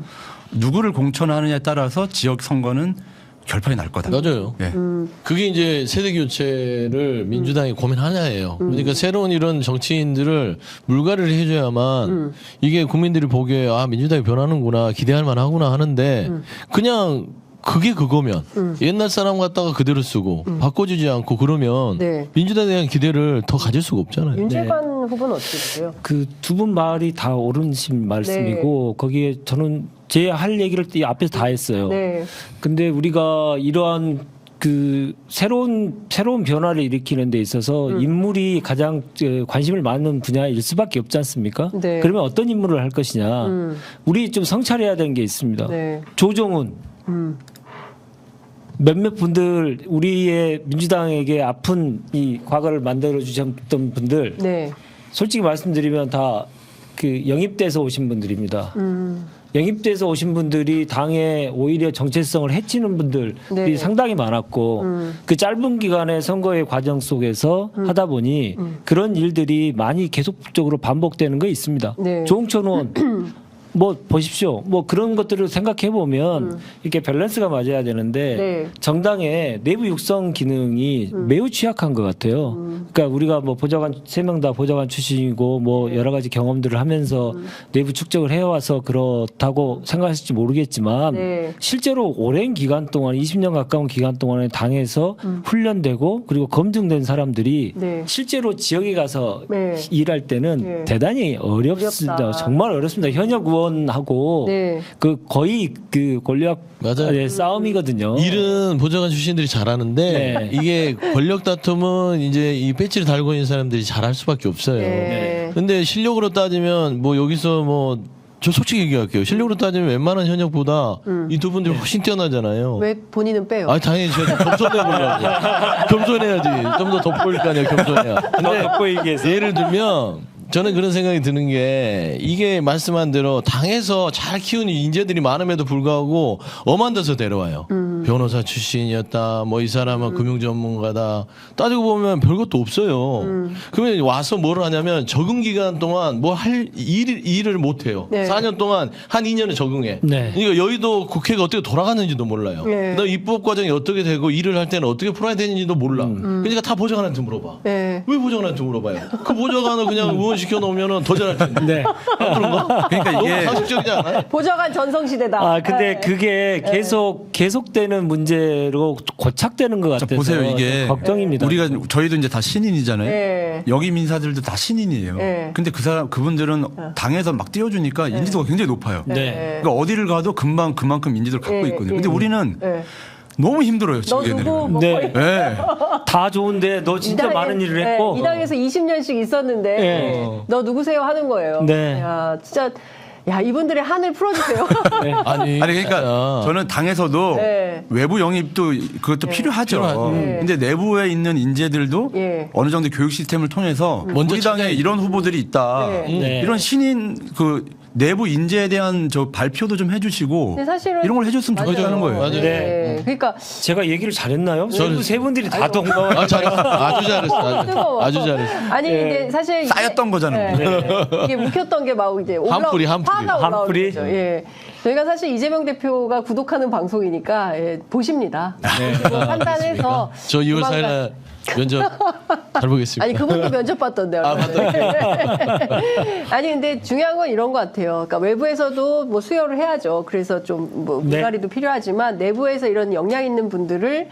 누구를 공천하느냐에 따라서 지역 선거는 결판이 날 거다. 맞아요. 네. 그게 이제 세대 교체를 민주당이 고민하냐예요. 그러니까 새로운 이런 정치인들을 물갈이를 해줘야만 이게 국민들이 보기에 민주당이 변하는구나 기대할 만하구나 하는데 그냥 그게 그거면 옛날 사람 갖다가 그대로 쓰고 바꿔주지 않고 그러면 네. 민주당에 대한 기대를 더 가질 수가 없잖아요. 윤재관 후보는 어떻게 보세요? 그 두 분 말이 다 옳은 말씀이고 거기에 저는 제 할 얘기를 이 앞에서 다 했어요. 네. 근데 우리가 이러한 그 새로운 변화를 일으키는 데 있어서 인물이 가장 관심을 많은 분야일 수밖에 없지 않습니까? 네. 그러면 어떤 인물을 할 것이냐. 우리 좀 성찰해야 되는 게 있습니다. 네. 조정훈. 몇몇 분들 우리의 민주당에게 아픈 이 과거를 만들어 주셨던 분들 네. 솔직히 말씀드리면 다 그 영입돼서 오신 분들입니다. 영입돼서 오신 분들이 당에 오히려 정체성을 해치는 분들이 네. 상당히 많았고 그 짧은 기간의 선거의 과정 속에서 하다 보니 그런 일들이 많이 계속적으로 반복되는 거 있습니다. 네. 조홍천 의원 뭐 보십시오. 뭐 그런 것들을 생각해 보면 이렇게 밸런스가 맞아야 되는데 네. 정당의 내부 육성 기능이 매우 취약한 것 같아요. 그러니까 우리가 뭐 보좌관 3명 다 보좌관 출신이고 뭐 여러 가지 경험들을 하면서 내부 축적을 해와서 그렇다고 생각하실지 모르겠지만 네. 실제로 오랜 기간 동안 20년 가까운 기간 동안에 당에서 훈련되고 그리고 검증된 사람들이 네. 실제로 지역에 가서 네. 일할 때는 네. 대단히 어렵습니다. 어렵다. 정말 어렵습니다. 현역 의원하고 네. 그 거의 그 권력 맞아요. 싸움이거든요. 일은 보좌관 출신들이 잘하는데 네. 이게 권력 다툼은 이제 이 배지를 달고 있는 사람들이 잘할 수밖에 없어요. 네. 근데 실력으로 따지면 뭐 여기서 뭐 저 솔직히 얘기할게요. 실력으로 따지면 웬만한 현역보다 이 두 분들이 훨씬 뛰어나잖아요. 왜 본인은 빼요? 아 당연히 제가 겸손해 보려고. 겸손해야지. 좀 더 돋보일 거 아니야. 겸손해야. 근데 돋보이게 예를 들면 저는 그런 생각이 드는 게 이게 말씀한 대로 당에서 잘 키우는 인재들이 많음에도 불구하고 엄한 데서 데려와요. 변호사 출신이었다. 뭐 이 사람은 금융 전문가다. 따지고 보면 별것도 없어요. 그러면 와서 뭘 하냐면 적응 기간 동안 뭐 할 일을 못 해요. 네. 4년 동안 한 2년을 적응해. 네. 그러니까 여의도 국회가 어떻게 돌아가는지도 몰라요. 네. 그다음 입법 과정이 어떻게 되고 일을 할 때는 어떻게 풀어야 되는지도 몰라. 그러니까 다 보좌관한테 물어봐. 네. 왜 보좌관한테 물어봐요? 그 보좌관을 그냥 의원 시켜놓으면 더 잘할 텐데. 네. 그런가? 그러니까 너무 이게 상식적이지 않아요? 보좌관 전성시대다. 아 근데 네. 그게 계속되는 문제로 고착되는 것 자, 같아서 보세요. 이게 걱정입니다. 우리가 저희도 이제 다 신인이잖아요. 네. 여기 민사들도 다 신인이에요. 네. 근데 그분들은 당에서 막 띄워주니까 인지도가 굉장히 높아요. 네. 그러니까 어디를 가도 금방 그만큼 인지도를 갖고 네. 있거든요. 근데 우리는 네. 너무 힘들어요. 너 지금 누구 뭐 네. 거의 네. 다 좋은데 너 진짜 이 당에- 많은 일을 했고 네, 이 당에서 20년씩 있었는데 네. 너 누구세요 하는 거예요. 네. 야 진짜 야 이분들의 한을 풀어주세요. 아니 그러니까 저는 당에서도 네. 외부 영입도 그것도 필요하죠. 네. 근데 내부에 있는 인재들도 예. 어느 정도 교육 시스템을 통해서 먼저 우리 당에 이런 후보들이 있다. 네. 네. 이런 신인 그 내부 인재에 대한 저 발표도 좀 해주시고 근데 사실은 이런 걸 해줬으면 좋겠다는 거예요. 맞아요. 네. 그러니까 제가 얘기를 잘했나요? 외부 세 분들이 다 동감. 아주 잘했어. 뜨거워. 아주 잘했어. 아니 네. 근데 사실 이게- 쌓였던 거잖아요. 이게 묵혔던 게 막 이제 한 뿌리, 한 뿌리. 화가 올라오는 한 뿌리? 거죠. 예. 저희가 사실 이재명 대표가 구독하는 방송이니까 예, 보십니다. 그리고 판단해서 저 2월 조만간- 4일 면접 잘 보겠습니다. 아니 그분도 면접 봤던데. 아, 아니 근데 중요한 건 이런 것 같아요. 그러니까 외부에서도 뭐 수혈을 해야죠. 그래서 좀뭐 네. 물갈이도 필요하지만 내부에서 이런 역량 있는 분들을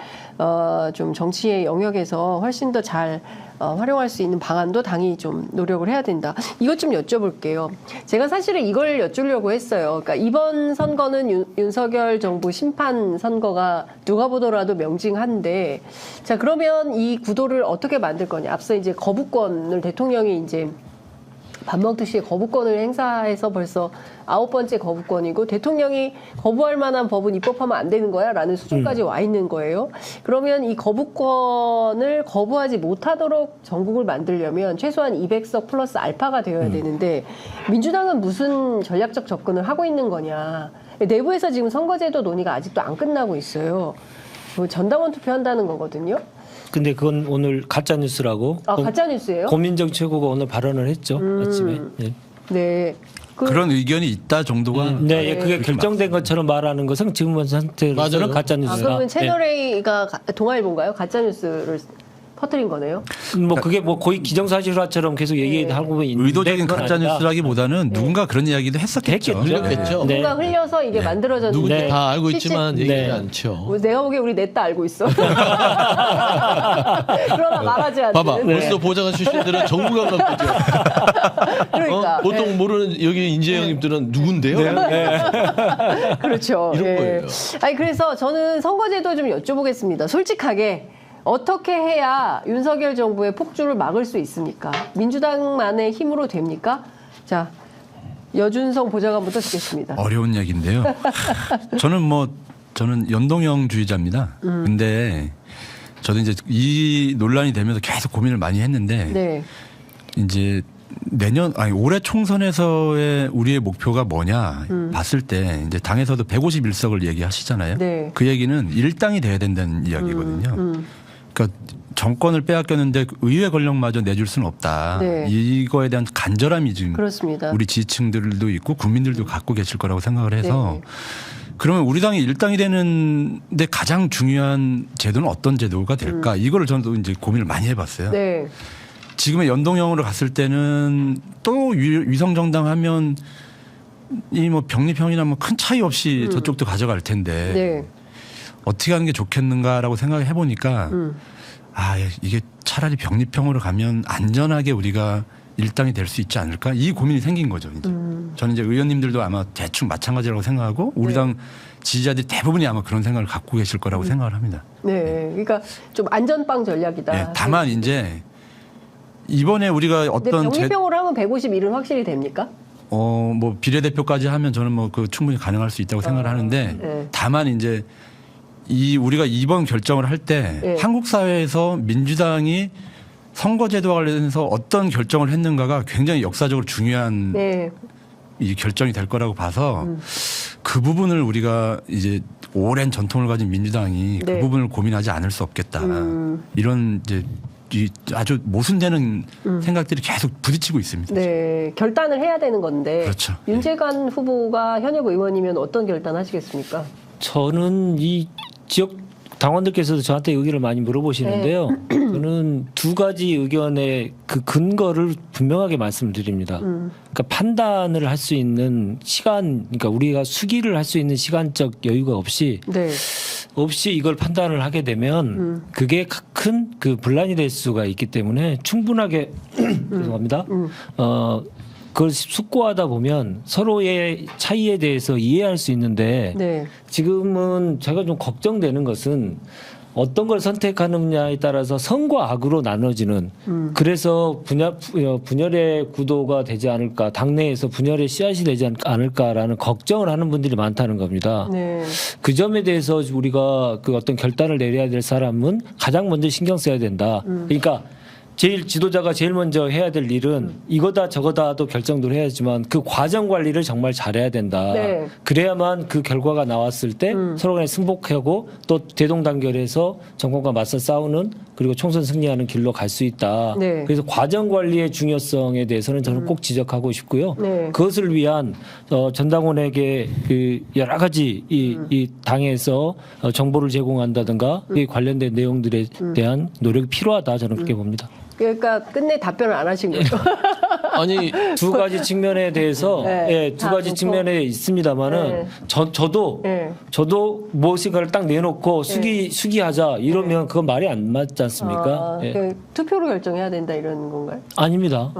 좀 정치의 영역에서 훨씬 더 잘 활용할 수 있는 방안도 당이 좀 노력을 해야 된다. 이것 좀 여쭤볼게요. 제가 사실은 이걸 여쭈려고 했어요. 그러니까 이번 선거는 윤석열 정부 심판 선거가 누가 보더라도 명징한데, 자 그러면 이 구도를 어떻게 만들 거냐? 앞서 이제 거부권을 대통령이 이제 밥 먹듯이 거부권을 행사해서 벌써 9번째 거부권이고 대통령이 거부할 만한 법은 입법하면 안 되는 거야 라는 수준까지 와 있는 거예요. 그러면 이 거부권을 거부하지 못하도록 전국을 만들려면 최소한 200석 플러스 알파가 되어야 되는데 민주당은 무슨 전략적 접근을 하고 있는 거냐. 내부에서 지금 선거제도 논의가 아직도 안 끝나고 있어요. 전당원 투표한다는 거거든요. 근데 그건 오늘 가짜 뉴스라고. 아 가짜뉴스예요? 고민정 최고가 오늘 발언을 했죠 아침에. 네. 네. 그런 의견이 있다 정도가 네, 그게 결정된 것처럼 말하는 것은 지금 상태로서는 맞아요. 가짜 아, 뉴스다. 그러면 채널A가 동아일보인가요? 가짜뉴스를 퍼뜨린 거네요. 뭐 그게 뭐 거의 기정사실화처럼 계속 얘기하고 있는데 의도적인 그건 가짜 아니다. 뉴스라기보다는 누군가 그런 이야기도 했었겠죠. 했겠죠. 그랬겠죠. 네. 누가 흘려서 이게 만들어졌는데 누군지 네. 다 알고 있지만 실제- 얘기하지 네. 않죠. 내가 보기에 우리 넷 다 알고 있어. 그러나 말하지 않는. 봐봐, 네. 벌써 보좌관 출신들은 정부가 갖고 있죠. 그러니까 보통 네. 모르는 여기 인재 형님들은 누군데요? 그렇죠. 이런 예. 거예요. 아니 그래서 저는 선거제도 좀 여쭤보겠습니다. 솔직하게 어떻게 해야 윤석열 정부의 폭주를 막을 수 있습니까? 민주당만의 힘으로 됩니까? 자, 여준성 보좌관부터 듣겠습니다. 어려운 얘기인데요. 저는 연동형주의자입니다. 근데 저도 이제 이 논란이 되면서 계속 고민을 많이 했는데 네. 이제 올해 총선에서의 우리의 목표가 뭐냐 봤을 때 이제 당에서도 151석을 얘기하시잖아요. 네. 그 얘기는 일당이 돼야 된다는 이야기거든요. 그러니까 정권을 빼앗겼는데 의회 권력마저 내줄 수는 없다. 네. 이거에 대한 간절함이 지금 그렇습니다. 우리 지지층들도 있고 국민들도 갖고 계실 거라고 생각을 해서 네. 그러면 우리 당이 일당이 되는데 가장 중요한 제도는 어떤 제도가 될까? 이거를 저는 이제 고민을 많이 해봤어요. 네. 지금의 연동형으로 갔을 때는 또 위성정당 하면 이 뭐 병립형이나 뭐 큰 차이 없이 저쪽도 가져갈 텐데 네. 어떻게 하는 게 좋겠는가라고 생각을 해보니까 이게 차라리 병립형으로 가면 안전하게 우리가 일당이 될 수 있지 않을까 이 고민이 생긴 거죠. 이제. 저는 이제 의원님들도 아마 대충 마찬가지라고 생각하고 우리 당 지지자들이 대부분이 아마 그런 생각을 갖고 계실 거라고 생각을 합니다. 네. 그러니까 좀 안전빵 전략이다. 네, 다만 이제 이번에 우리가 근데 어떤 병립형으로 하면 151은 확실히 됩니까? 뭐 비례대표까지 하면 저는 뭐 그 충분히 가능할 수 있다고 생각을 하는데 네. 다만 이제 우리가 이번 결정을 할 때 네. 한국 사회에서 민주당이 선거제도와 관련해서 어떤 결정을 했는가가 굉장히 역사적으로 중요한 네. 이 결정이 될 거라고 봐서 그 부분을 우리가 이제 오랜 전통을 가진 민주당이 네. 그 부분을 고민하지 않을 수 없겠다. 이런 이제 아주 모순되는 생각들이 계속 부딪히고 있습니다. 네. 결단을 해야 되는 건데. 그렇죠. 윤재관 후보가 현역 의원이면 어떤 결단 하시겠습니까? 저는 이 지역 당원들께서도 저한테 의견을 많이 물어보시는데요. 저는 두 가지 의견의 그 근거를 분명하게 말씀드립니다. 그러니까 판단을 할 수 있는 시간, 그러니까 우리가 수기를 할 수 있는 시간적 여유가 없이 네. 이걸 판단을 하게 되면 그게 큰 그 분란이 될 수가 있기 때문에 충분하게 죄송합니다. 그걸 숙고하다 보면 서로의 차이에 대해서 이해할 수 있는데 네. 지금은 제가 좀 걱정되는 것은 어떤 걸 선택하느냐에 따라서 선과 악으로 나눠지는 그래서 분열의 구도가 되지 않을까 당내에서 분열의 씨앗이 되지 않을까라는 걱정을 하는 분들이 많다는 겁니다. 네. 그 점에 대해서 우리가 그 어떤 결단을 내려야 될 사람은 가장 먼저 신경 써야 된다. 그러니까 지도자가 제일 먼저 해야 될 일은 이거다 저거다도 결정도 해야지만 그 과정 관리를 정말 잘해야 된다. 네. 그래야만 그 결과가 나왔을 때 서로 간에 승복하고 또 대동단결해서 정권과 맞서 싸우는 그리고 총선 승리하는 길로 갈 수 있다. 네. 그래서 과정 관리의 중요성에 대해서는 저는 꼭 지적하고 싶고요. 네. 그것을 위한 전당원에게 그 여러 가지 이 당에서 정보를 제공한다든가 이 관련된 내용들에 대한 노력이 필요하다 저는 그렇게 봅니다. 그러니까 끝내 답변을 안 하신 거죠. 아니 두 가지 측면에 대해서 네, 예, 두 다 가지 좋고. 측면에 있습니다만은 네. 저도 무엇인가를 딱 내놓고 수기하자 이러면 그건 말이 안 맞지 않습니까? 예. 그 투표로 결정해야 된다 이런 건가요? 아닙니다.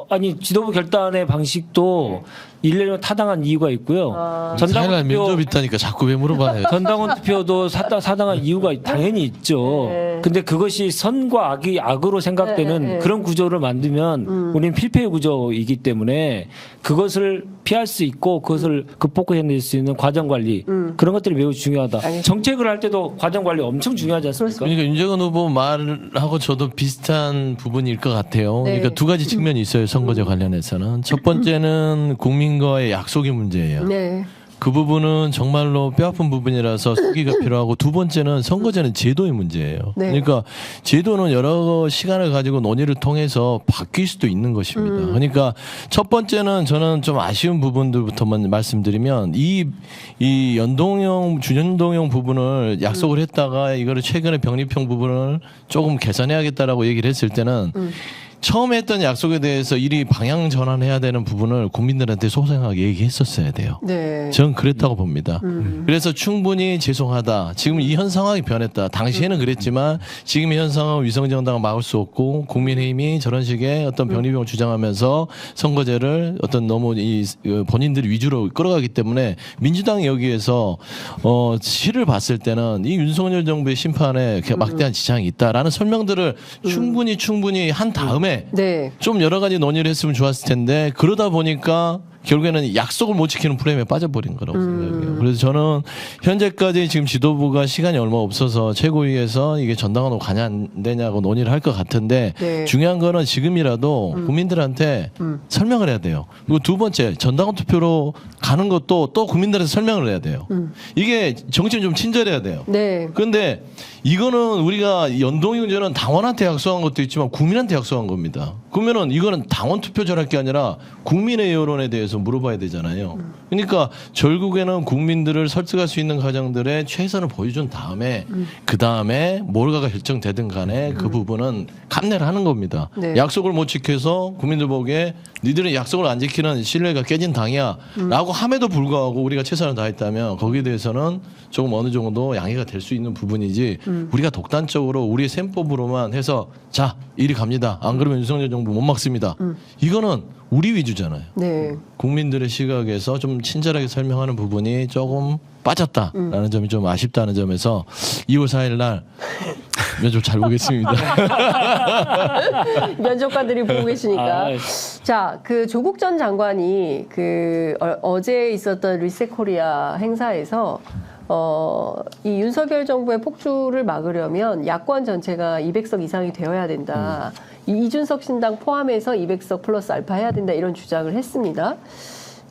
아니 지도부 결단의 방식도 일례로 타당한 이유가 있고요. 사일날 면접 있다니까 자꾸 왜 물어봐요. 전당원 투표도 사당한 이유가 당연히 있죠. 네. 근데 그것이 선과 악이 악으로 생각되는 그런 구조를 만들면 우리는 필패 구조이기 때문에 그것을 피할 수 있고 그것을 극복해낼 수 있는 과정 관리 그런 것들이 매우 중요하다. 알겠습니다. 정책을 할 때도 과정 관리 엄청 중요하지 않습니까? 그러니까 윤재관 후보 말하고 저도 비슷한 부분일 것 같아요. 네. 그러니까 두 가지 측면이 있어요. 선거제 관련해서는. 첫 번째는 국민과의 약속의 문제예요. 네. 그 부분은 정말로 뼈아픈 부분이라서 수기가 필요하고 두 번째는 선거제는 제도의 문제예요. 네. 그러니까 제도는 여러 시간을 가지고 논의를 통해서 바뀔 수도 있는 것입니다. 그러니까 첫 번째는 저는 좀 아쉬운 부분들부터만 말씀드리면 이 연동형 준연동형 부분을 약속을 했다가 이거를 최근에 병립형 부분을 조금 개선해야겠다라고 얘기를 했을 때는 처음에 했던 약속에 대해서 일이 방향 전환해야 되는 부분을 국민들한테 소상하게 얘기했었어야 돼요. 네. 전 그랬다고 봅니다. 그래서 충분히 죄송하다. 지금 이 현 상황이 변했다. 당시에는 그랬지만 지금 현 상황은 위성정당을 막을 수 없고 국민의힘이 저런 식의 어떤 병리병을 주장하면서 선거제를 어떤 너무 본인들 위주로 끌어가기 때문에 민주당이 여기에서 실을 봤을 때는 이 윤석열 정부의 심판에 막대한 지장이 있다라는 설명들을 충분히 한 다음에 네. 좀 여러 가지 논의를 했으면 좋았을 텐데 그러다 보니까 결국에는 약속을 못 지키는 프레임에 빠져버린 거라고 생각해요. 그래서 저는 현재까지 지금 지도부가 시간이 얼마 없어서 최고위에서 이게 전당으로 가냐 안 되냐고 논의를 할 것 같은데 네. 중요한 거는 지금이라도 국민들한테 설명을 해야 돼요. 그리고 두 번째 전당원 투표로 가는 것도 또 국민들한테 설명을 해야 돼요. 이게 정치는 좀 친절해야 돼요. 네. 그런데 이거는 우리가 연동형제는 당원한테 약속한 것도 있지만 국민한테 약속한 겁니다. 그러면은 이거는 당원 투표제랄 게 아니라 국민의 여론에 대해서 물어봐야 되잖아요. 그러니까 결국에는 국민들을 설득할 수 있는 과정들의 최선을 보여준 다음에 그 다음에 뭘가가 결정되든 간에 그 부분은 감내를 하는 겁니다. 네. 약속을 못 지켜서 국민들 보기에 니들은 약속을 안 지키는 신뢰가 깨진 당이야 라고 함에도 불구하고 우리가 최선을 다했다면 거기에 대해서는 조금 어느 정도 양해가 될 수 있는 부분이지 우리가 독단적으로 우리의 셈법으로만 해서 자 이리 갑니다. 안 그러면 윤석열 정부 못 막습니다. 이거는 우리 위주잖아요. 네. 국민들의 시각에서 좀 친절하게 설명하는 부분이 조금 빠졌다라는 점이 좀 아쉽다는 점에서 2월 4일 날 면접 잘 보겠습니다. 면접관들이 보고 계시니까. 자, 그 조국 전 장관이 그 어제 있었던 리셋 코리아 행사에서 이 윤석열 정부의 폭주를 막으려면 야권 전체가 200석 이상이 되어야 된다. 이준석 신당 포함해서 200석 플러스 알파 해야 된다. 이런 주장을 했습니다.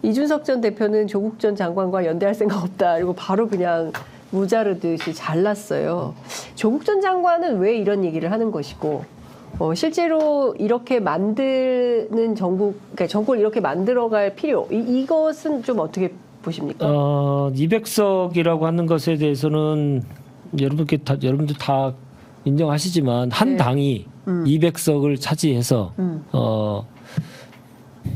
이준석 전 대표는 조국 전 장관과 연대할 생각 없다. 그리고 바로 그냥 무자르듯이 잘랐어요. 조국 전 장관은 왜 이런 얘기를 하는 것이고 실제로 이렇게 만드는 그러니까 정권을 이렇게 만들어갈 필요 이것은 좀 어떻게 보십니까? 200석이라고 하는 것에 대해서는 여러분들 다 인정하시지만 한 네. 당이 200석을 차지해서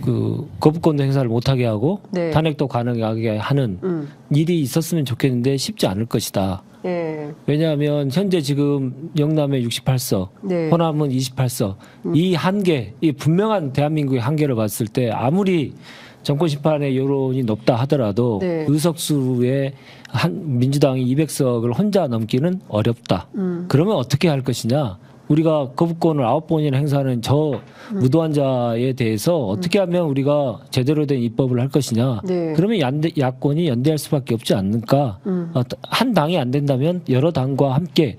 그 거부권 행사를 못하게 하고 네. 탄핵도 가능하게 하는 일이 있었으면 좋겠는데 쉽지 않을 것이다. 예. 왜냐하면 현재 지금 영남에 68석, 네. 호남은 28석. 이 한계, 이 분명한 대한민국의 한계를 봤을 때 아무리 정권 심판의 여론이 높다 하더라도 네. 의석수의 민주당이 200석을 혼자 넘기는 어렵다. 그러면 어떻게 할 것이냐? 우리가 거부권을 9번이나 행사하는 저 무도한 자에 대해서 어떻게 하면 우리가 제대로 된 입법을 할 것이냐. 네. 그러면 야권이 연대할 수밖에 없지 않을까. 한 당이 안 된다면 여러 당과 함께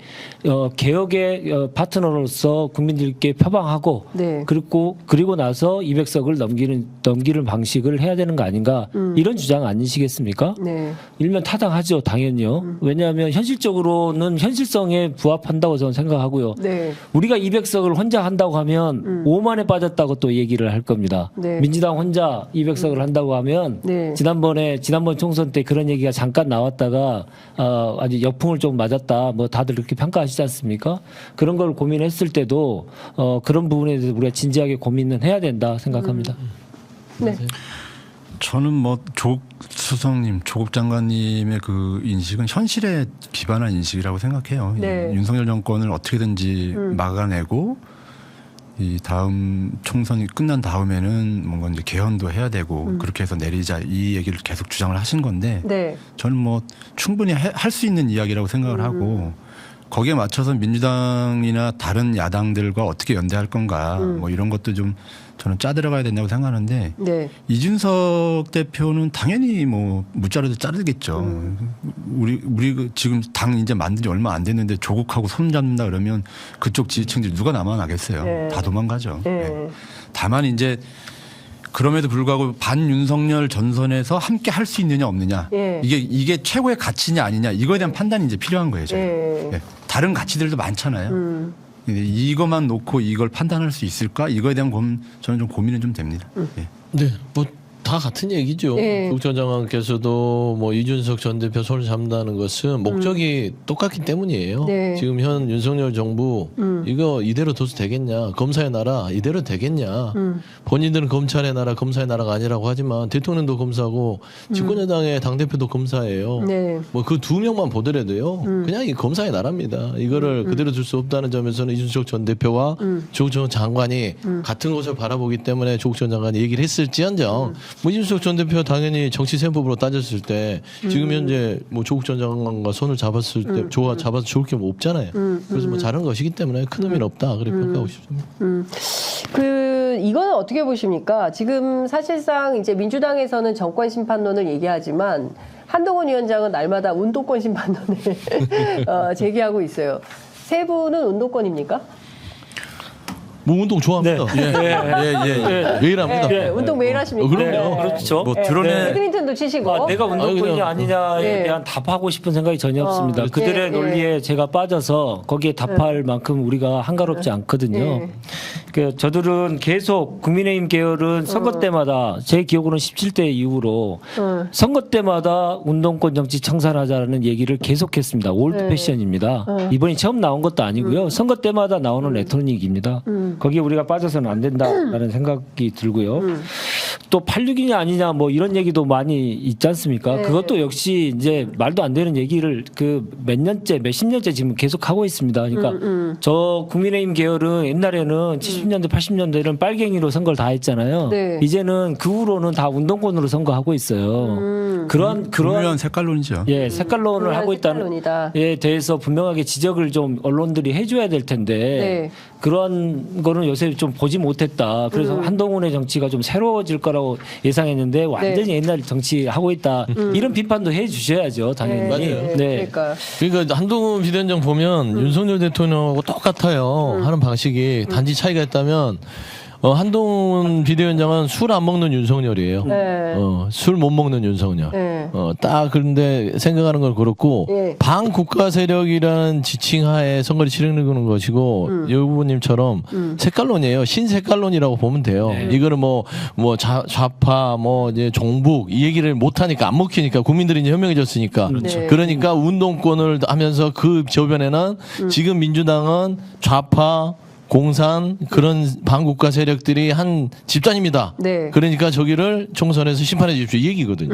개혁의 파트너로서 국민들께 표방하고 네. 그리고 나서 200석을 넘기는 방식을 해야 되는 거 아닌가. 이런 주장 아니시겠습니까? 네. 일면 타당하죠. 당연히요. 왜냐하면 현실적으로는 현실성에 부합한다고 저는 생각하고요. 네. 우리가 200석을 혼자 한다고 하면 오만에 빠졌다고 또 얘기를 할 겁니다. 네. 민주당 혼자 200석을 한다고 하면 네. 지난번 총선 때 그런 얘기가 잠깐 나왔다가 아주 역풍을 좀 맞았다. 뭐 다들 그렇게 평가하시지 않습니까? 그런 걸 고민했을 때도 그런 부분에 대해서 우리가 진지하게 고민은 해야 된다 생각합니다. 네. 저는 뭐 조국 수석님, 조국 장관님의 그 인식은 현실에 기반한 인식이라고 생각해요. 네. 윤석열 정권을 어떻게든지 막아내고 이 다음 총선이 끝난 다음에는 뭔가 이제 개헌도 해야 되고 그렇게 해서 내리자 이 얘기를 계속 주장을 하신 건데 네. 저는 뭐 충분히 할 수 있는 이야기라고 생각을 하고 거기에 맞춰서 민주당이나 다른 야당들과 어떻게 연대할 건가 뭐 이런 것도 좀 저는 짜들어가야 된다고 생각하는데 네. 이준석 대표는 당연히 뭐 무자르도 자르겠죠. 우리 지금 당 이제 만든 지 얼마 안 됐는데 조국하고 손잡는다 그러면 그쪽 지지층들이 누가 남아나겠어요. 네. 다 도망가죠. 네. 네. 다만 이제 그럼에도 불구하고 반윤석열 전선에서 함께 할 수 있느냐 없느냐 예. 이게 최고의 가치냐 아니냐 이거에 대한 판단이 이제 필요한 거예요. 저는. 예. 예. 다른 가치들도 많잖아요. 근데 이것만 놓고 이걸 판단할 수 있을까? 이거에 대한 저는 좀 고민은 좀 됩니다. 예. 네, 뭐 다 같은 얘기죠. 네. 조국 전 장관께서도 뭐 이준석 전 대표 손을 잡는다는 것은 목적이 똑같기 때문이에요. 네. 지금 현 윤석열 정부 이거 이대로 둬도 되겠냐? 검사의 나라 이대로 되겠냐? 본인들은 검찰의 나라, 검사의 나라가 아니라고 하지만 대통령도 검사고 집권여당의 당 대표도 검사예요. 네. 뭐 그 두 명만 보더라도요. 그냥 이 검사의 나라입니다. 이거를 그대로 둘 수 없다는 점에서는 이준석 전 대표와 조국 전 장관이 같은 곳을 바라보기 때문에 조국 전 장관이 얘기를 했을지언정 뭐 이준석 전 대표 당연히 정치 셈법으로 따졌을 때 지금 현재 뭐 조국 전 장관과 손을 잡았을 때 잡아서 좋을 게 뭐 없잖아요. 그래서 뭐 잘한 것이기 때문에 큰 의미는 없다 그렇게 평가하고 싶습니다. 이거는 어떻게 보십니까? 지금 사실상 이제 민주당에서는 정권 심판론을 얘기하지만 한동훈 위원장은 날마다 운동권 심판론을 제기하고 있어요. 세 분은 운동권입니까? 뭐 운동 좋아합니다. 예. 매일 합니다. 네, 운동 매일 하십니까? 그럼요. 그렇죠. 뭐 드러내 배드민턴도 치시고. 내가 운동권이냐 그냥- 아니냐에 네. 대한 답하고 싶은 생각이 전혀 없습니다. 그렇죠. 그들의 예, 논리에 제가 빠져서 거기에 답할 만큼 우리가 한가롭지 않거든요. 예. 저들은 계속 국민의힘 계열은 선거 때마다 제 기억으로는 17대 이후로 선거 때마다 운동권 정치 청산하자는 얘기를 계속했습니다. 올드 네. 패션입니다. 이번이 처음 나온 것도 아니고요. 선거 때마다 나오는 레토닉입니다. 거기에 우리가 빠져서는 안 된다라는 생각이 들고요. 또 86이냐 아니냐 뭐 이런 얘기도 많이 있지 않습니까? 네. 그것도 역시 이제 말도 안 되는 얘기를 그 몇십 년째 지금 계속 하고 있습니다. 그러니까 저 국민의힘 계열은 옛날에는 70년대 80년대는 빨갱이로 선거를 다 했잖아요. 네. 이제는 그 후로는 다 운동권으로 선거하고 있어요. 그런 분명한 색깔론이죠. 예, 색깔론을 하고 있다는 색깔론이다. 에 대해서 분명하게 지적을 좀 언론들이 해줘야 될 텐데 네. 그런 거는 요새 좀 보지 못했다. 그래서 한동훈의 정치가 좀 새로워질 거라고 예상했는데 완전히 옛날 정치 하고 있다. 이런 비판도 해주셔야죠, 당연히. 맞아요. 네. 그러니까. 한동훈 비대위원장 보면 윤석열 대통령하고 똑같아요. 하는 방식이 단지 차이가 있다면 한동훈 비대위원장은 술 안 먹는 윤석열이에요. 네. 술 못 먹는 윤석열. 네. 딱 그런데 생각하는 건 그렇고 예. 반국가 세력이라는 지칭하에 선거를 치르는 것이고 이 후보님처럼 색깔론이에요. 신색깔론이라고 보면 돼요. 이거는 뭐 좌파 뭐 이제 종북 이 얘기를 못 하니까 안 먹히니까 국민들이 이제 현명해졌으니까 그렇죠. 그러니까 운동권을 하면서 그 저변에는 지금 민주당은 좌파 공산 그런 반국가 세력들이 한 집단입니다. 네. 그러니까 저기를 총선에서 심판해 주십시오. 이 얘기거든요.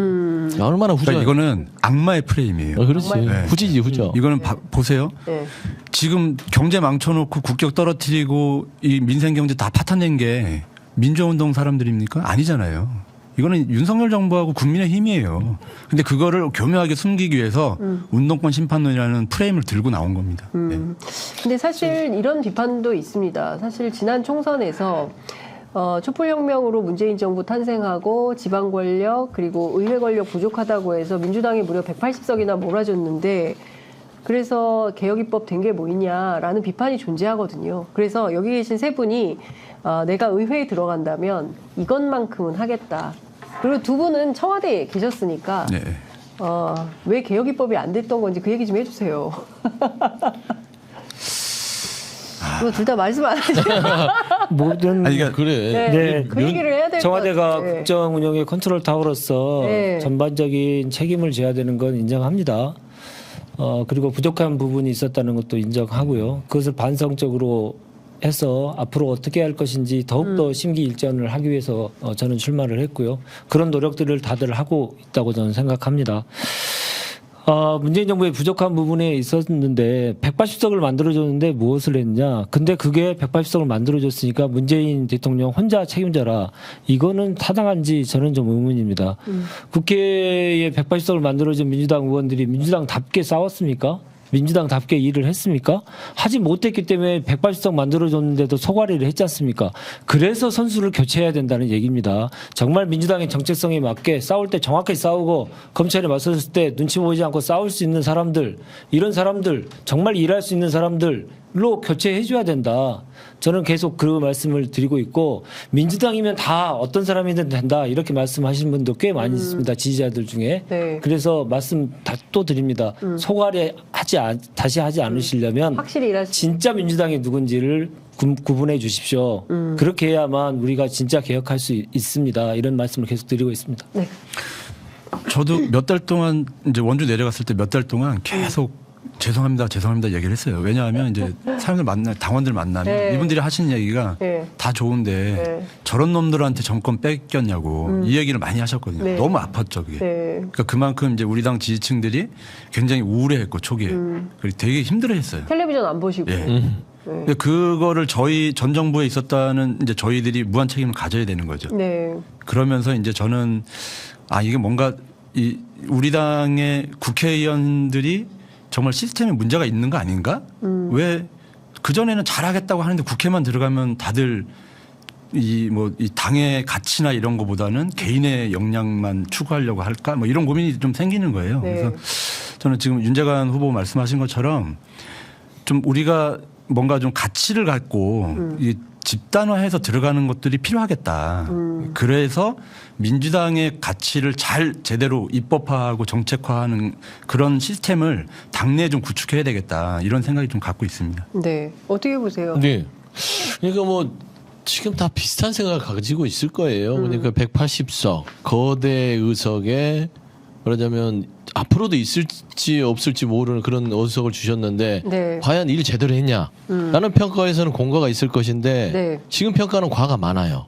얼마나 후져. 그러니까 이거는 악마의 프레임이에요. 그렇지. 네. 후지지 후져. 이거는 보세요. 네. 지금 경제 망쳐놓고 국격 떨어뜨리고 이 민생 경제 다 파탄낸 게 민주화운동 사람들입니까? 아니잖아요. 이거는 윤석열 정부하고 국민의 힘이에요. 근데 그거를 교묘하게 숨기기 위해서 운동권 심판론이라는 프레임을 들고 나온 겁니다. 네. 근데 사실 이런 비판도 있습니다. 사실 지난 총선에서 촛불혁명으로 문재인 정부 탄생하고 지방 권력 그리고 의회 권력 부족하다고 해서 민주당이 무려 180석이나 몰아줬는데 그래서 개혁입법 된 게 뭐 있냐라는 비판이 존재하거든요. 그래서 여기 계신 세 분이 내가 의회에 들어간다면 이것만큼은 하겠다. 그리고 두 분은 청와대에 계셨으니까 네. 왜 개혁입법이 안 됐던 건지 그 얘기 좀 해주세요. 둘 다 말씀 안 하시죠? 모든 아니, 그러니까 그래. 네. 그 얘기를 해야 될 것 청와대가 같아요. 국정 운영의 컨트롤 타워로서 네. 전반적인 책임을 져야 되는 건 인정합니다. 그리고 부족한 부분이 있었다는 것도 인정하고요. 그것을 반성적으로 해서 앞으로 어떻게 할 것인지 더욱더 심기일전을 하기 위해서 저는 출마를 했고요. 그런 노력들을 다들 하고 있다고 저는 생각합니다. 문재인 정부의 부족한 부분에 있었는데 180석을 만들어줬는데 무엇을 했냐. 근데 그게 180석을 만들어줬으니까 문재인 대통령 혼자 책임져라. 이거는 타당한지 저는 좀 의문입니다. 국회에 180석을 만들어준 민주당 의원들이 민주당답게 싸웠습니까? 민주당답게 일을 했습니까? 하지 못했기 때문에 180석 만들어줬는데도 소가리를 했지 않습니까? 그래서 선수를 교체해야 된다는 얘기입니다. 정말 민주당의 정체성에 맞게 싸울 때 정확하게 싸우고 검찰에 맞섰을 때 눈치 보이지 않고 싸울 수 있는 사람들, 이런 사람들, 정말 일할 수 있는 사람들, 로 교체해줘야 된다. 저는 계속 그 말씀을 드리고 있고 민주당이면 다 어떤 사람이든 된다 이렇게 말씀하시는 분도 꽤 많이 있습니다. 지지자들 중에. 네. 그래서 말씀 또 드립니다. 소갈이 다시 하지 않으시려면 확실히 일할 수 진짜 민주당이 누군지를 구분해 주십시오. 그렇게 해야만 우리가 진짜 개혁할 수 있습니다. 이런 말씀을 계속 드리고 있습니다. 네. 저도 몇 달 동안 이제 원주 내려갔을 때 몇 달 동안 계속 죄송합니다 얘기를 했어요. 왜냐하면 이제 사람들 당원들 만나면 네. 이분들이 하시는 얘기가 네. 다 좋은데 네. 저런 놈들한테 정권 뺏겼냐고 이 얘기를 많이 하셨거든요. 네. 너무 아팠죠 그게. 네. 그러니까 그만큼 이제 우리 당 지지층들이 굉장히 우울해했고 초기에 그리고 되게 힘들어했어요. 텔레비전 안 보시고. 예. 근데 그거를 저희 전 정부에 있었다는 이제 저희들이 무한 책임을 가져야 되는 거죠. 네. 그러면서 이제 저는 이게 뭔가 우리 당의 국회의원들이 정말 시스템에 문제가 있는 거 아닌가? 왜 그전에는 잘하겠다고 하는데 국회만 들어가면 다들 이 당의 가치나 이런 거보다는 개인의 역량만 추구하려고 할까? 뭐 이런 고민이 좀 생기는 거예요. 네. 그래서 저는 지금 윤재관 후보 말씀하신 것처럼 좀 우리가 뭔가 좀 가치를 갖고 이 집단화해서 들어가는 것들이 필요하겠다. 그래서 민주당의 가치를 잘 제대로 입법화하고 정책화하는 그런 시스템을 당내에 좀 구축해야 되겠다. 이런 생각이 좀 갖고 있습니다. 네. 어떻게 보세요? 네. 그러니까 뭐 지금 다 비슷한 생각을 가지고 있을 거예요. 그러니까 180석 거대 의석에 말하자면 앞으로도 있을지 없을지 모르는 그런 의석을 주셨는데 네. 과연 일 제대로 했냐? 라는 평가에서는 공과가 있을 것인데 네. 지금 평가는 과가 많아요.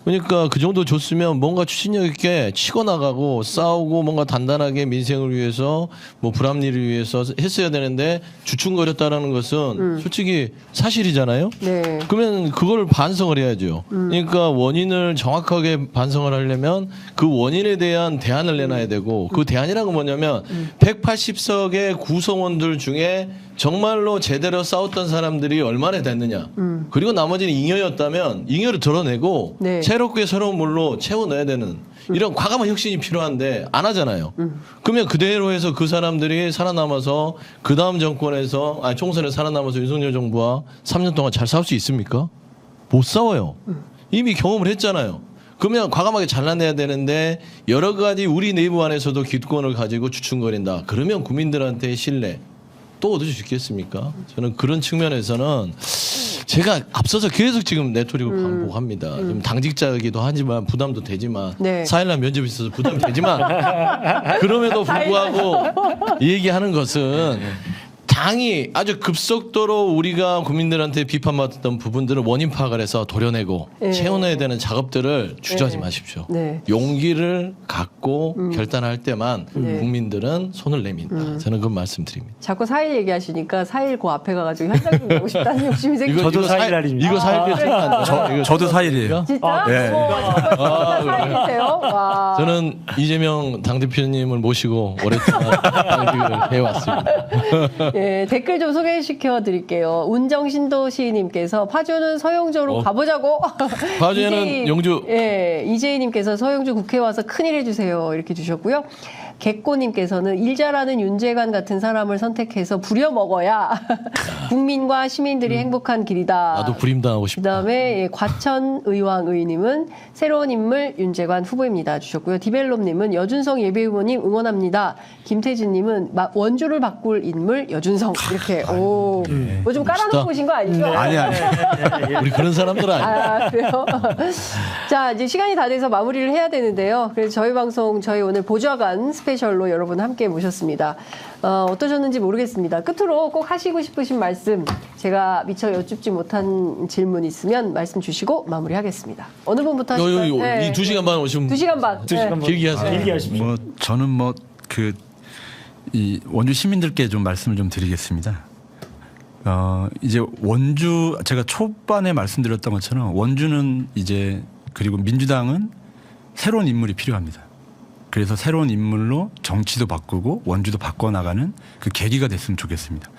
그러니까 그 정도 줬으면 뭔가 추진력 있게 치고 나가고 싸우고 뭔가 단단하게 민생을 위해서 뭐 불합리를 위해서 했어야 되는데 주춤거렸다라는 것은 솔직히 사실이잖아요. 네. 그러면 그걸 반성을 해야죠. 그러니까 원인을 정확하게 반성을 하려면 그 원인에 대한 대안을 내놔야 되고 그 대안이라는 건 뭐냐면 180석의 구성원들 중에 정말로 제대로 싸웠던 사람들이 얼마나 됐느냐. 그리고 나머지는 잉여였다면 잉여를 드러내고 네. 새롭게 새로운 물로 채워 넣어야 되는 이런 과감한 혁신이 필요한데 안 하잖아요. 그러면 그대로 해서 그 사람들이 살아남아서 그 다음 정권에서 총선에 살아남아서 윤석열 정부와 3년 동안 잘 싸울 수 있습니까? 못 싸워요. 이미 경험을 했잖아요. 그러면 과감하게 잘라내야 되는데 여러 가지 우리 내부 안에서도 기득권을 가지고 주춤거린다. 그러면 국민들한테 신뢰 또 얻을 수 있겠습니까? 저는 그런 측면에서는 제가 앞서서 계속 지금 내토릭을 반복합니다. 좀 당직자이기도 하지만 부담도 되지만 네. 4일날 면접이 있어서 부담이 되지만 그럼에도 불구하고 얘기하는 것은 당이 아주 급속도로 우리가 국민들한테 비판받았던 부분들을 원인 파악을 해서 도려내고 네. 채워내야 되는 작업들을 주저하지 네. 마십시오. 네. 용기를 갖고 결단할 때만 네. 국민들은 손을 내민다. 저는 그 말씀드립니다. 자꾸 4일 얘기하시니까 4일 그 앞에 가가지고 현장 좀 가고 싶다는 욕심이 생기죠. 저도 4일 날입니다. 이거 4일 저도 4일이에요. 진짜? 네. 정말 4일이세요? 와. 저는 이재명 당대표님을 모시고 오랫동안 당직을 해왔습니다. 예, 댓글 좀 소개시켜 드릴게요. 운정신도시님께서 파주는 서영조로 가보자고. 파주에는 영주. 예, 이재희님께서 서영조 국회 와서 큰일 해주세요. 이렇게 주셨고요. 객고님께서는 일 잘하는 윤재관 같은 사람을 선택해서 부려먹어야 국민과 시민들이 행복한 길이다. 나도 부림당하고 싶다. 그다음에 예, 과천의왕의님은 새로운 인물 윤재관 후보입니다 주셨고요. 디벨롭님은 여준성 예비후보님 응원합니다. 김태진님은 원주를 바꿀 인물 여준성 이렇게 오, 뭐 좀 깔아놓고 오신 거 아니죠? 아니. 우리 그런 사람들 아니에요. 그래요? 자, 이제 시간이 다 돼서 마무리를 해야 되는데요. 그래서 저희 방송, 저희 오늘 보좌관 스페셜로 여러분 함께 모셨습니다. 어떠셨는지 모르겠습니다. 끝으로 꼭 하시고 싶으신 말씀, 제가 미처 여쭙지 못한 질문 있으면 말씀 주시고 마무리하겠습니다. 어느 분부터 하실까요? 이 2시간 반 오시면 2시간 반. 길게 하세요. 길게 하십시오. 저는 이 원주 시민들께 좀 말씀을 좀 드리겠습니다. 이제 원주 제가 초반에 말씀드렸던 것처럼 원주는 이제 그리고 민주당은 새로운 인물이 필요합니다. 그래서 새로운 인물로 정치도 바꾸고 원주도 바꿔나가는 그 계기가 됐으면 좋겠습니다.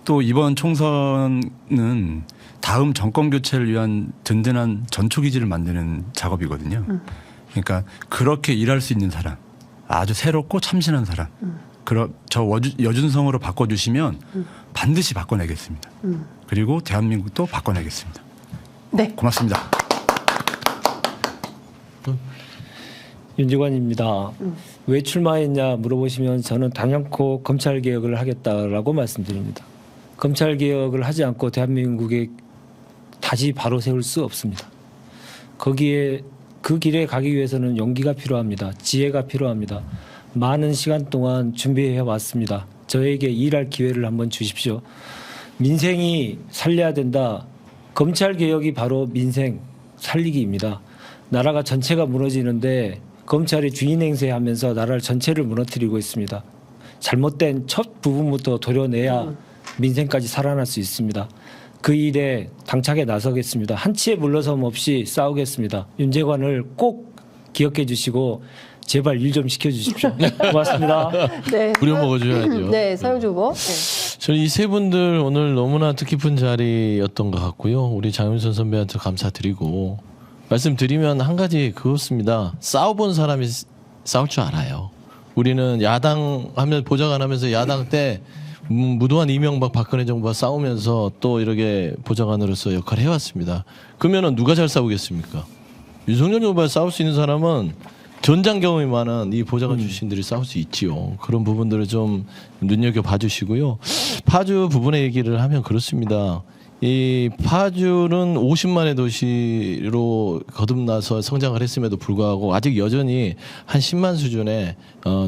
또 이번 총선은 다음 정권 교체를 위한 든든한 전초기지를 만드는 작업이거든요. 그러니까 그렇게 일할 수 있는 사람, 아주 새롭고 참신한 사람, 그럼 저 여준성으로 바꿔주시면 반드시 바꿔내겠습니다. 그리고 대한민국도 바꿔내겠습니다. 네. 고맙습니다. 윤재관입니다. 왜 출마했냐 물어보시면 저는 당연코 검찰 개혁을 하겠다라고 말씀드립니다. 검찰 개혁을 하지 않고 대한민국에 다시 바로 세울 수 없습니다. 거기에 그 길에 가기 위해서는 용기가 필요합니다. 지혜가 필요합니다. 많은 시간 동안 준비해 왔습니다. 저에게 일할 기회를 한번 주십시오. 민생이 살려야 된다. 검찰 개혁이 바로 민생 살리기입니다. 나라가 전체가 무너지는데 검찰이 주인 행세하면서 나라를 전체를 무너뜨리고 있습니다. 잘못된 첫 부분부터 도려내야 민생까지 살아날 수 있습니다. 그 일에 당차게 나서겠습니다. 한치의 물러섬 없이 싸우겠습니다. 윤재관을 꼭 기억해 주시고 제발 일 좀 시켜주십시오. 고맙습니다. 네. 부려먹어줘야죠. 네, 서영주 후보. 네. 저는 이 세 분들 오늘 너무나 뜻깊은 자리였던 것 같고요. 우리 장윤선 선배한테 감사드리고 말씀드리면 한 가지 그렇습니다. 싸워본 사람이 싸울 줄 알아요. 우리는 야당 하면 보좌관 하면서 야당 때 무도한 이명박 박근혜 정부와 싸우면서 또 이렇게 보좌관으로서 역할을 해왔습니다. 그러면은 누가 잘 싸우겠습니까? 윤석열 정부와 싸울 수 있는 사람은 전장 경험이 많은 이 보좌관 출신들이 싸울 수 있지요. 그런 부분들을 좀 눈여겨 봐주시고요. 파주 부분의 얘기를 하면 그렇습니다. 이 파주는 50만의 도시로 거듭나서 성장을 했음에도 불구하고 아직 여전히 한 10만 수준의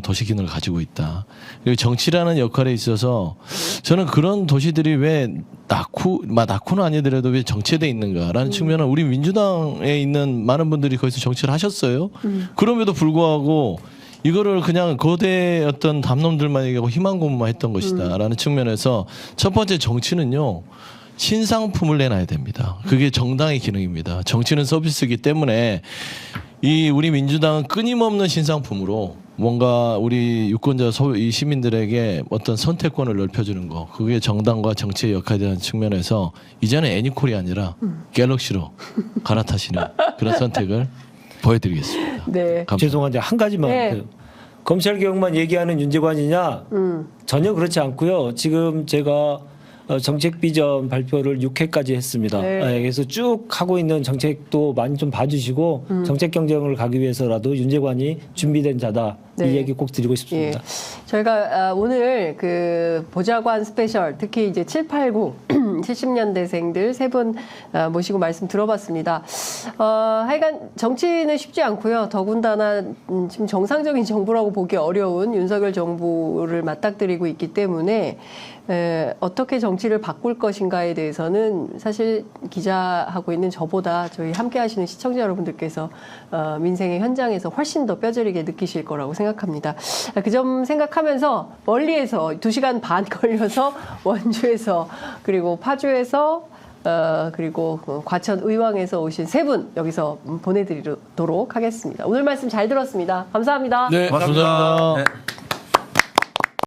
도시 기능을 가지고 있다. 그리고 정치라는 역할에 있어서 저는 그런 도시들이 왜 낙후는 아니더라도 왜 정체돼 있는가라는 측면은 우리 민주당에 있는 많은 분들이 거기서 정치를 하셨어요. 그럼에도 불구하고 이거를 그냥 거대 어떤 담론들만 얘기하고 희망 고문만 했던 것이다라는 측면에서 첫 번째 정치는요. 신상품을 내놔야 됩니다. 그게 정당의 기능입니다. 정치는 서비스이기 때문에 이 우리 민주당은 끊임없는 신상품으로 뭔가 우리 유권자 이 시민들에게 어떤 선택권을 넓혀주는 거 그게 정당과 정치의 역할이라는 측면에서 이제는 애니콜이 아니라 갤럭시로 갈아타시는 그런 선택을 보여드리겠습니다. 네. 감사합니다. 죄송한데 한 가지만 네. 검찰 개혁만 얘기하는 윤재관이냐 전혀 그렇지 않고요. 지금 제가 정책 비전 발표를 6회까지 했습니다. 네. 그래서 쭉 하고 있는 정책도 많이 좀 봐주시고 정책 경쟁을 가기 위해서라도 윤재관이 준비된 자다. 네. 이 얘기 꼭 드리고 예. 싶습니다. 저희가 오늘 그 보좌관 스페셜 특히 이제 7, 8, 9 70년대생들 세 분 모시고 말씀 들어봤습니다. 하여간 정치는 쉽지 않고요. 더군다나 지금 정상적인 정부라고 보기 어려운 윤석열 정부를 맞닥뜨리고 있기 때문에 어떻게 정치를 바꿀 것인가에 대해서는 사실 기자하고 있는 저보다 저희 함께 하시는 시청자 여러분들께서 민생의 현장에서 훨씬 더 뼈저리게 느끼실 거라고 생각합니다. 그 점 생각하면서 멀리에서 2시간 반 걸려서 원주에서 그리고 파주에서 그리고 과천 의왕에서 오신 세 분 여기서 보내드리도록 하겠습니다. 오늘 말씀 잘 들었습니다. 감사합니다. 네, 감사합니다. 네.